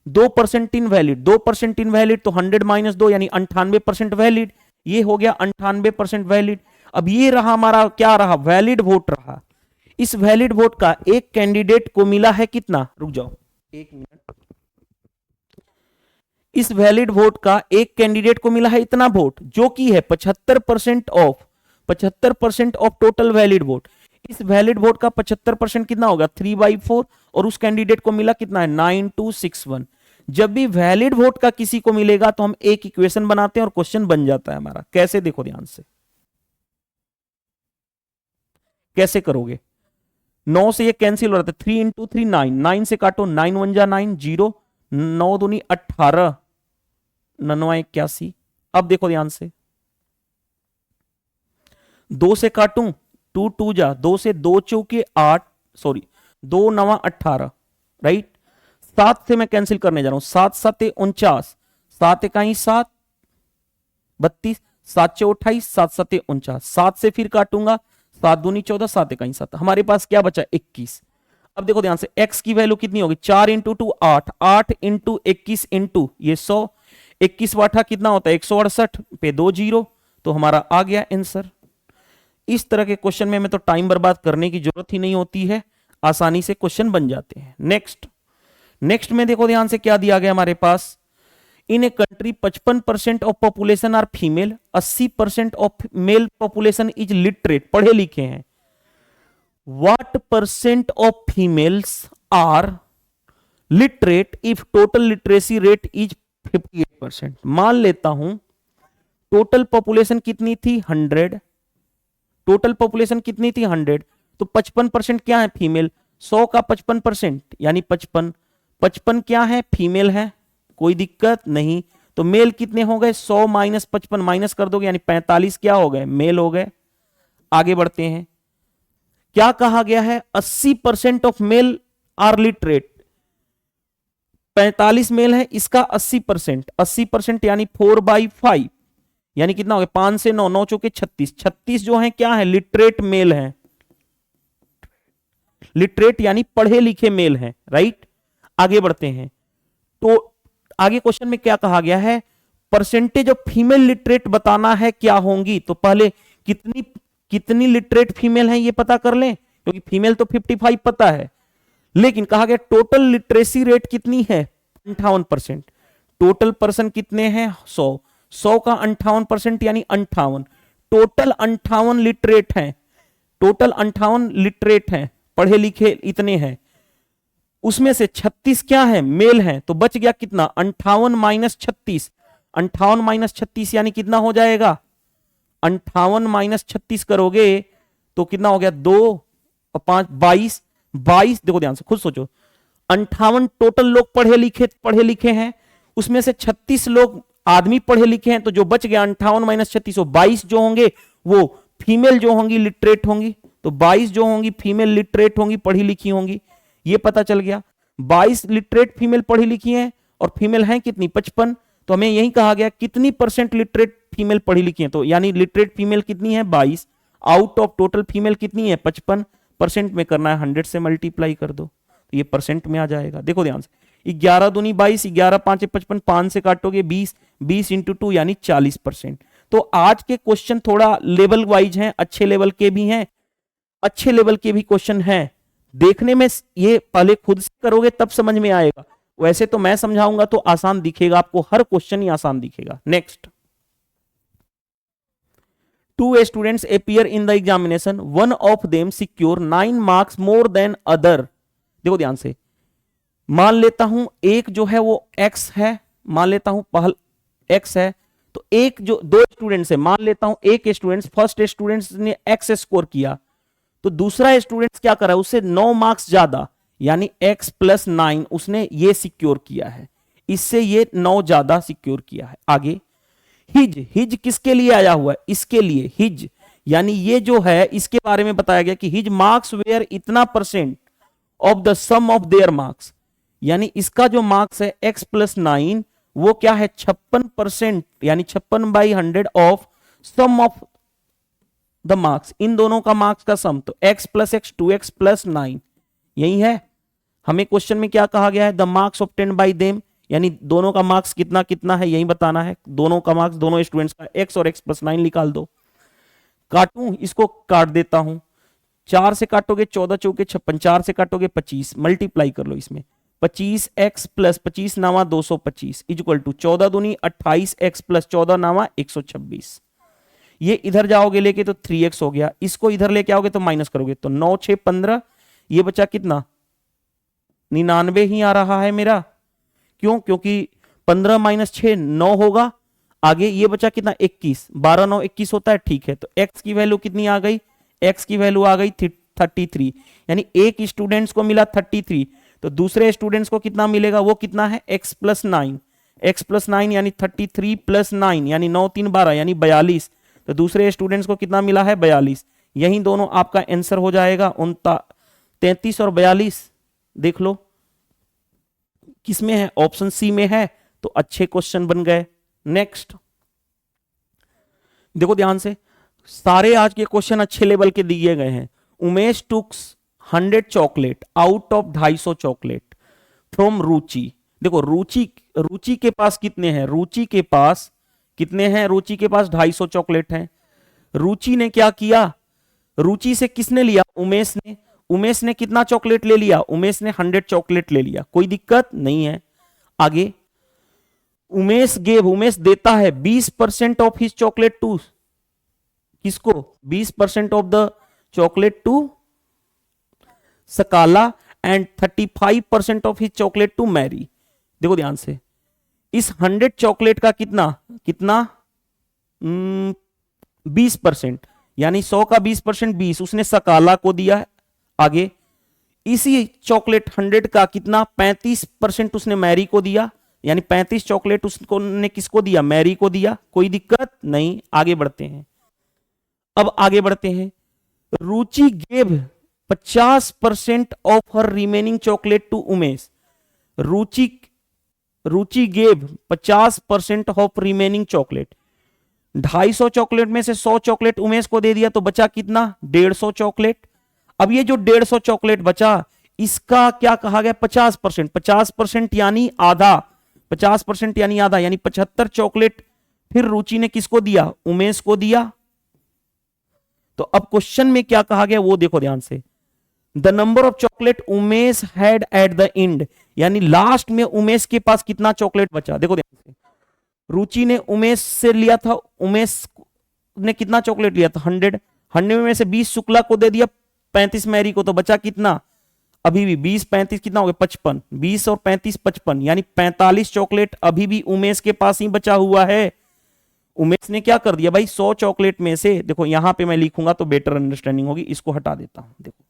2% इनवैलिड, 2% इनवैलिड तो 100 - 2 यानी 98% वैलिड, ये हो गया 98% वैलिड। अब ये रहा हमारा क्या रहा, वैलिड वोट रहा, इस वैलिड वोट का एक कैंडिडेट को मिला है कितना, रुक जाओ एक मिनट, इस वैलिड वोट का एक कैंडिडेट को मिला है इतना वोट, जो कि है 75% ऑफ टोटल वैलिड वोट, इस वैलिड वोट का 75% कितना होगा 3/4, और उस कैंडिडेट को मिला कितना है 9261। जब भी वैलिड वोट का किसी को मिलेगा तो हम एक इक्वेशन बनाते हैं और क्वेश्चन बन जाता है हमारा। कैसे, देखो ध्यान से कैसे करोगे, 9 से ये कैंसिल हो रहा था, 3 × 3 9, 9 से काटो, 9 × 1 = 9, 0, 9 दूनी 18, 9 × 81। अब देखो ध्यान से, 2 से काटूं 2 × 2 = 2 से 2 चौके 8, 2 × 9 = 18, राइट। 7 से मैं कैंसिल करने जा रहा हूं, 7 × 7 = 49, 7 × 1 = 7, 32, 7 × 28, 7 × 7 = 49, 7 से फिर काटूंगा, 7 दूनी 14, 7 × 1 = 7, हमारे पास क्या बचा 21। अब देखो ध्यान से, x की वैल्यू कितनी होगी 4 × 2 8, 8 × 21 × ये 100, 21 वाठा कितना होता है 168 पे 2 0, तो हमारा आ गया आंसर। इस तरह के क्वेश्चन में हमें तो टाइम बर्बाद करने की जरूरत ही नहीं होती है, आसानी से क्वेश्चन बन जाते हैं। नेक्स्ट में देखो ध्यान से क्या दिया गया हमारे पास, in a country 55% of population are female, 80% of male population is literate, पढ़े लिखे हैं। What percent of females are literate if total literacy rate is 58%। मान लेता हूं टोटल पॉपुलेशन कितनी थी 100, टोटल पॉपुलेशन कितनी थी 100, तो 55% क्या है फीमेल, 100 का 55% यानी 55, 55 क्या है फीमेल है, कोई दिक्कत नहीं, तो मेल कितने हो गए 100 - 55 माइनस कर दोगे यानी 45 क्या हो गए मेल हो गए। आगे बढ़ते हैं, क्या कहा गया है 80% of male are literate, 45 male है, इसका 80%, 80% यानी 4/5 यानी कितना हो गया 5 से 9, 9 चौके 36, 36 जो है क्या है लिटरेट मेल है, लिटरेट यानी पढ़े लिखे मेल हैं, राइट। आगे बढ़ते हैं, तो आगे क्वेश्चन में क्या कहा गया है, परसेंटेज ऑफ फीमेल लिटरेट बताना है क्या होंगी, तो पहले कितनी लिटरेट फीमेल है ये पता कर लें, क्योंकि फीमेल तो 55 पता है, लेकिन कहा गया टोटल लिटरेसी रेट कितनी है 58%, टोटल पर्सन कितने हैं 100, 100 का 58% यानी 58, टोटल 58 लिटरेट हैं, टोटल 58 लिटरेट हैं, पढ़े लिखे इतने हैं, उसमें से 36 क्या है मेल हैं, तो बच गया कितना 58 - 36, 58 - 36 यानी कितना हो जाएगा 58 - 36 करोगे तो कितना हो गया 2 और 5 22, 22 देखो ध्यान से खुद सोचो, 58 टोटल लोग पढ़े लिखे हैं, उसमें से 36 लोग आदमी पढ़े लिखे हैं, तो जो बच गया 58 - 36, 22 जो होंगे वो फीमेल जो होंगी लिटरेट होंगी, तो 22 जो होंगी फीमेल लिटरेट होंगी पढ़ी लिखी होंगी, ये पता चल गया। 22 लिटरेट फीमेल पढ़ी लिखी हैं और फीमेल हैं कितनी 55, तो हमें यही कहा गया कितनी परसेंट लिटरेट फीमेल पढ़ी लिखी हैं, तो यानी लिटरेट फीमेल कितनी है 22, आउट ऑफ टोटल फीमेल कितनी है 55, परसेंट में करना है 100 से मल्टीप्लाई कर दो तो ये परसेंट में आ जाएगा। देखो ध्यान से 11 दूनी 22, 11 5 55, 5 से काटोगे 20, 20 × 2 यानी 40%, तो आज के क्वेश्चन थोड़ा लेवल वाइज हैं, अच्छे लेवल के भी हैं, अच्छे लेवल के भी क्वेश्चन हैं। देखने में ये पहले खुद से करोगे तब समझ में आएगा, वैसे तो मैं समझाऊंगा तो आसान दिखेगा आपको, हर क्वेश्चन ही आसान दिखेगा। Next, 2 students appear in the examination, one of them secure 9 marks more than other। देखो ध्यान से, मान लेता हूं एक जो है वो x है, मान लेता हूं पहल x है, तो एक जो 2 स्टूडेंट्स है, मान लेता हूं एक स्टूडेंट, फर्स्ट स्टूडेंट ने x स्कोर किया, तो दूसरा स्टूडेंट क्या करा, उससे 9 मार्क्स ज्यादा यानी x + 9 उसने ये सिक्योर किया है, इससे ये 9 ज्यादा सिक्योर किया है। आगे हिज किसके लिए आया हुआ है, इसके लिए हिज, यानी ये जो है इसके बारे में बताया गया कि हिज मार्क्स वेयर इतना % of the sum of their marks, यानी इसका जो मार्क्स है x + 9 वो क्या है 56%, यानी 56/100 of sum of the marks, इन दोनों का मार्क्स का सम, तो x + x 2x + 9 यही है। हमें क्वेश्चन में क्या कहा गया है, the marks obtained by them, यानी दोनों का मार्क्स कितना कितना है यही बताना है, दोनों का मार्क्स दोनों स्टूडेंट्स का x और x + 9 निकाल दो। काटूं, इसको काट देता हूं, 4 से काटोगे 14 चौके 56, 4 से काटोगे 25, मल्टीप्लाई कर लो इसमें, 25x + 25 नामा 225 इक्वल टू 14 दूनी 28x + 14 नामा 126। ये इधर जाओगे लेके तो 3x हो गया, इसको इधर लेके आओगे तो माइनस करोगे तो 9 6 15, ये बचा कितना 99 ही आ रहा है मेरा, क्यों, क्योंकि 15 - 6 9 होगा, आगे ये बचा कितना 21, 12 9 21 होता है, ठीक है। तो x की वैल्यू कितनी आ गई, x की वैल्यू आ गई 33, यानी एक स्टूडेंट्स को मिला 33, तो दूसरे स्टूडेंट्स को कितना मिलेगा, वो कितना है x + 9, x + 9 यानी 33 + 9 यानी 9 3 12 यानी 42, तो दूसरे स्टूडेंट्स को कितना मिला है 42, यही दोनों आपका आंसर हो जाएगा 33 और 42। देख लो किसमें है, ऑप्शन सी में है, तो अच्छे क्वेश्चन बन गए। नेक्स्ट देखो ध्यान से, सारे आज के क्वेश्चन अच्छे लेवल के दिए गए हैं। Umesh took 100 chocolate out of 250 chocolate from Ruchi. देखो रुचि के पास कितने हैं, रुचि के पास कितने हैं, रुचि के पास 250 चॉकलेट हैं। रुचि ने क्या किया, रुचि से किसने लिया, उमेश ने, उमेश ने कितना चॉकलेट ले लिया, उमेश ने 100 चॉकलेट ले लिया, कोई दिक्कत नहीं है। आगे उमेश देता है 20% ऑफ हिज चॉकलेट टू, किसको 20% of the chocolate to Sakala and 35% of his chocolate to Mary. देखो ध्यान से, इस 100 चॉकलेट का कितना 20%, यानी 100 का 20% 20 उसने सकाला को दिया। आगे इसी चॉकलेट 100 का कितना 35% उसने मैरी को दिया, यानी 35 चॉकलेट उसको ने किसको दिया, मैरी को दिया, कोई दिक्कत नहीं। आगे बढ़ते हैं, अब आगे बढ़ते हैं। Ruchi gave 50% of her remaining chocolate to Umesh. Ruchi gave 50% of remaining chocolate, 250 chocolate में से 100 चॉकलेट उमेश को दे दिया, तो बचा कितना 150 चॉकलेट। अब ये जो 150 चॉकलेट बचा इसका क्या कहा गया 50%, 50% यानी आधा, 50% यानी आधा, यानी 75 चॉकलेट फिर रुचि ने किसको दिया, उमेश को दिया। तो अब क्वेश्चन में क्या कहा गया वो देखो ध्यान से, the number of chocolate Umesh had eight the and, यानी लास्ट में उमेश के पास कितना चॉकलेट बचा। देखो ध्यान से, रुचि ने उमेश से लिया था, उमेश ने कितना चॉकलेट लिया था 100 में से 20 शुक्ला को दे दिया, 35 मैरी को, तो बचा कितना अभी भी 20 35 कितना हो गया 55, 20 और 35 55, यानी 45 चॉकलेट अभी भी उमेश के पास ही बचा हुआ है। उमेश ने क्या कर दिया भाई 100 चॉकलेट में से, देखो यहां पे मैं लिखूंगा तो बेटर अंडरस्टैंडिंग होगी, इसको हटा देता हूं। देखो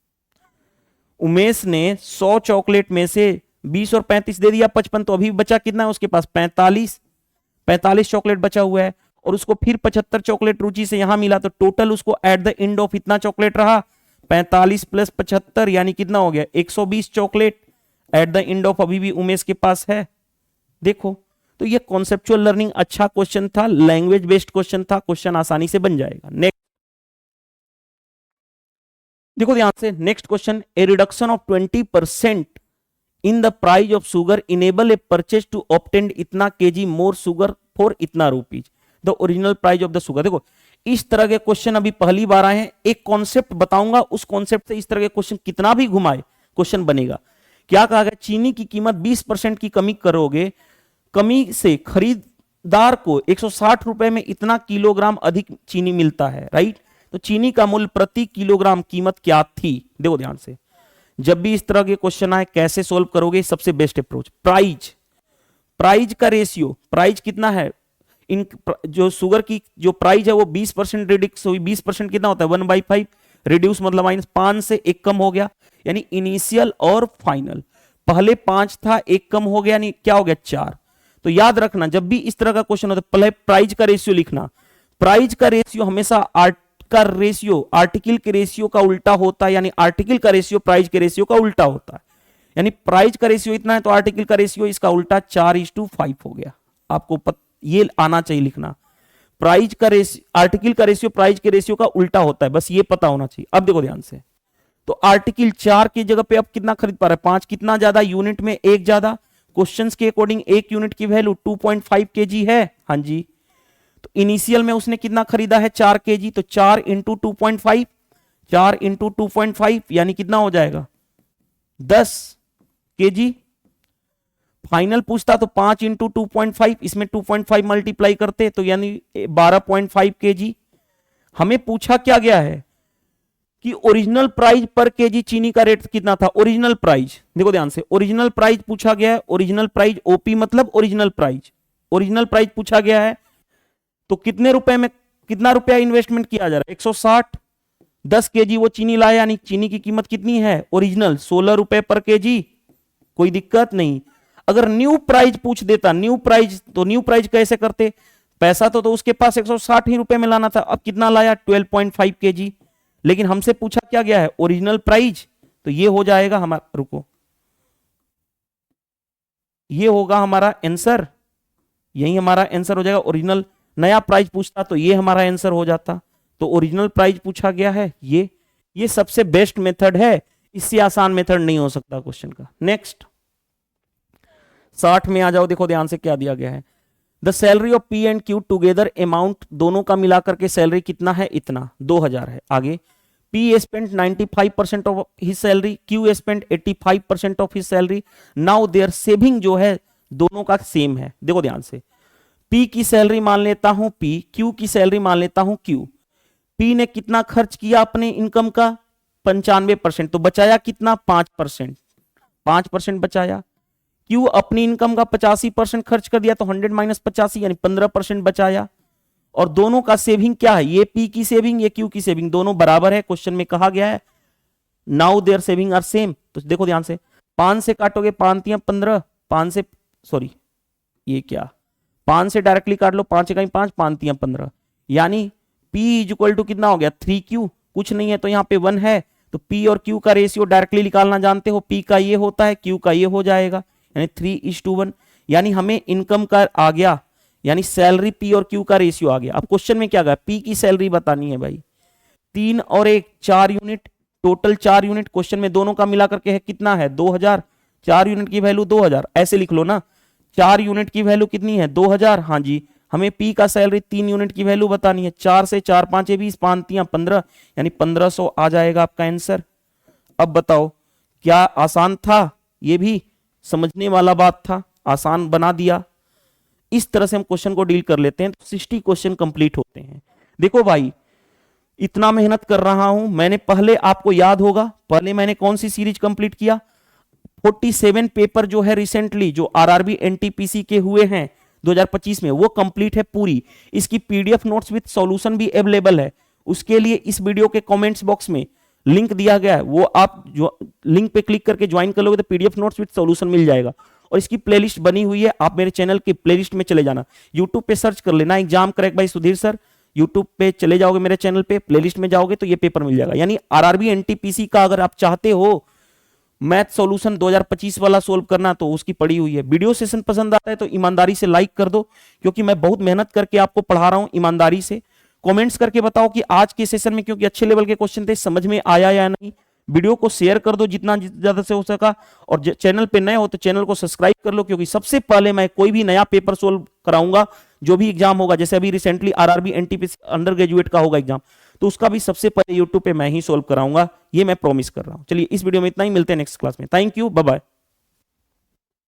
उमेश ने 100 चॉकलेट में से 20 और 35 दे दिया 55, तो अभी बचा कितना है उसके पास 45 चॉकलेट बचा हुआ है, और उसको फिर 75 चॉकलेट रुचि से यहां मिला, तो टोटल उसको एट द एंड ऑफ इतना चॉकलेट रहा 45 + 75, यानी कितना हो गया 120 chocolate at the end of अभी भी उमेश के पास है। देखो तो ये कॉन्सेप्चुअल लर्निंग अच्छा क्वेश्चन था, लैंग्वेज बेस्ड क्वेश्चन था, क्वेश्चन आसानी से बन जाएगा। नेक्स्ट देखो ध्यान से, next question, a reduction of 20% in the price of sugar enable a purchase to obtain इतना केजी मोर शुगर फॉर इतना rupees. The original price of the sugar. देखो इस तरह के क्वेश्चन अभी पहली बार आए हैं, एक कॉन्सेप्ट बताऊंगा, उस कॉन्सेप्ट से इस तरह के क्वेश्चन कितना भी घुमाए क्वेश्चन बनेगा। क्या कहा गया, चीनी की कीमत 20% की कमी करोगे, कमी से खरीदार को 160 रुपए में इतना किलोग्राम अधिक चीनी मिलता है, राइट। तो चीनी का मूल्य प्रति किलोग्राम कीमत क्या थी। देखो ध्यान से, जब भी इस तरह के क्वेश्चन आए कैसे सोल्व करोगे, सबसे बेस्ट अप्रोच प्राइज, प्राइज का रेशियो, प्राइज कितना है, इन जो शुगर की जो प्राइस है वो 20% रिड्यूस हुई, 20% कितना होता है 1/5, रिड्यूस मतलब माइनस 5 से 1 कम हो गया, यानी इनिशियल और फाइनल। पहले 5 था, 1 कम हो गया, यानी क्या हो गया 4। तो याद रखना जब भी इस तरह का क्वेश्चन होता है पहले प्राइस का रेशियो लिखना। प्राइस का रेशियो हमेशा आर्टिकल के रेशियो का उल्टा होता है, यानी आर्टिकल का रेशियो प्राइस के रेशियो का उल्टा होता है। यानी प्राइस का रेशियो इतना है तो आर्टिकल का रेशियो इसका उल्टा 4:5 हो गया। आपको ये आना चाहिए लिखना, प्राइस का रेशियो आर्टिकल का रेशियो प्राइस के रेशियो का उल्टा होता है, बस ये पता होना चाहिए। अब देखो ध्यान से, तो आर्टिकल 4 की जगह पे अब कितना खरीद पा रहा है 5, कितना ज्यादा यूनिट में 1 ज्यादा, क्वेश्चंस के अकॉर्डिंग 1 यूनिट की वैल्यू 2.5 kg है, हाँ जी। तो इनिशियल में उसने कितना खरीदा है 4 kg, तो 4 इंटू 2.5, 4 इंटू 2.5 यानी कितना हो जाएगा 10 kg। फाइनल पूछता तो 5 इंटू 2.5, इसमें 2.5 मल्टीप्लाई करते तो यानी 12.5 kg। हमें पूछा क्या गया है कि ओरिजिनल प्राइस पर केजी चीनी का रेट कितना था, ओरिजिनल प्राइस। देखो ध्यान से, ओरिजिनल प्राइस पूछा गया है, ओरिजिनल प्राइस ओपी मतलब ओरिजिनल प्राइस, ओरिजिनल प्राइस पूछा गया है। तो कितने रुपए में कितना रुपया इन्वेस्टमेंट किया जा रहा है 160, 10 केजी वो चीनी लाया, यानी चीनी की कीमत कितनी है ओरिजिनल 16 रुपए पर केजी, कोई दिक्कत नहीं। अगर न्यू प्राइस पूछ देता, न्यू प्राइस, तो न्यू प्राइस कैसे करते, पैसा तो उसके पास 160 ही रुपए में लाना था, अब कितना लाया 12.5 kg। लेकिन हमसे पूछा क्या गया है ओरिजिनल प्राइस, तो ये हो जाएगा हमारा, रुको, ये होगा हमारा आंसर, यही हमारा आंसर हो जाएगा। ओरिजिनल नया प्राइस पूछता तो ये हमारा आंसर हो जाता, तो ओरिजिनल प्राइस पूछा गया है, ये सबसे बेस्ट मेथड है, इससे आसान मेथड नहीं हो सकता क्वेश्चन का। नेक्स्ट 60 में आ जाओ, देखो ध्यान से क्या दिया गया है, the salary of P and Q together amount, दोनों का मिलाकर के सैलरी कितना है इतना 2000 है। आगे P spent 95% of his salary, Q spent 85% of his salary, now their saving जो है दोनों का सेम है। देखो ध्यान से, पी की सैलरी मान लेता हूं पी, क्यू की सैलरी मान लेता हूं क्यू। पी ने कितना खर्च किया अपने इनकम का 95%, तो बचाया कितना 5%, 5% बचाया। क्यू अपनी इनकम का 85% खर्च कर दिया, तो 100 माइनस 85 यानी 15% बचाया। और दोनों का सेविंग क्या है, ये पी की सेविंग, ये क्यू की सेविंग, दोनों बराबर है। क्वेश्चन में कहा गया है now their saving are same. तो देखो ध्यान से, 5 से काटोगे 5 × 15, 5 से सॉरी ये क्या 5 से डायरेक्टली काट लो, 5 × 5, 5 × 15, यानी P इक्वल टू कितना हो गया 3Q, कुछ नहीं है तो यहाँ पे 1 है, तो P और Q का रेशियो डायरेक्टली निकालना जानते हो, P का ये होता है, Q का ये हो जाएगा, यानी 3:1, यानी हमें इनकम का आ गया, यानी सैलरी P और Q का रेशियो आ गया। अब क्वेश्चन में क्या गया, P की सैलरी बतानी है भाई, 3 और 1 4 यूनिट, टोटल 4 यूनिट, क्वेश्चन में दोनों का मिलाकर के है कितना है 2000, 4 यूनिट की वैल्यू 2000, ऐसे लिख लो ना, 4 यूनिट की वैल्यू कितनी है 2000, हाँ जी। हमें P का सैलरी 3 यूनिट की वैल्यू बतानी है, 4 से 4 5 20, 5 3 15, यानी 1500 आ जाएगा आपका आंसर। अब बताओ क्या आसान था, ये भी समझने वाला बात था, आसान बना दिया। इस तरह से हम क्वेश्चन को डील कर लेते हैं, तो 60 क्वेश्चन कंप्लीट होते हैं। देखो भाई इतना मेहनत कर रहा हूं मैंने, पहले आपको याद होगा पहले मैंने कौन सी सीरीज कंप्लीट किया, 47 पेपर जो है रिसेंटली जो आरआरबी एनटीपीसी के हुए हैं 2025 में, वो कंप्लीट है पूरी। इसकी पीडीएफ नोट्स विद सॉल्यूशन भी अवेलेबल है, उसके लिए इस वीडियो के कमेंट्स बॉक्स में लिंक दिया गया है, वो आप जो लिंक पे क्लिक करके ज्वाइन कर लोगे तो पीडीएफ नोट्स विद सॉल्यूशन मिल जाएगा। और इसकी प्लेलिस्ट बनी हुई है, आप मेरे चैनल की प्लेलिस्ट में चले जाना, यूट्यूब पे सर्च कर लेना exam crack by Sudhir sir, YouTube पे चले जाओगे मेरे चैनल पे, प्लेलिस्ट में जाओगे तो ये पेपर मिल जाएगा। यानी आरआरबी एनटीपीसी का अगर आप चाहते हो मैथ सॉल्यूशन 2025 वाला सोल्व करना, तो उसकी पड़ी हुई है। वीडियो सेशन पसंद आता है तो ईमानदारी से लाइक कर दो, क्योंकि मैं बहुत मेहनत करके आपको पढ़ा रहा हूं ईमानदारी से। कमेंट्स करके बताओ कि आज के सेशन में, क्योंकि अच्छे लेवल के क्वेश्चन थे, समझ में आया या नहीं। वीडियो को शेयर कर दो जितना ज्यादा से हो सका, और चैनल पे नए हो तो चैनल को सब्सक्राइब कर लो, क्योंकि सबसे पहले मैं कोई भी नया पेपर सोल्व कराऊंगा जो भी एग्जाम होगा, जैसे अभी recently RRB NTPC under graduate का होगा एग्जाम, तो उसका भी सबसे पहले यूट्यूब पे मैं ही सोल्व कराऊंगा, ये मैं प्रॉमिस कर रहा हूं। चलिए इस वीडियो में इतना ही, मिलते हैं नेक्स्ट क्लास में। Thank you, bye bye.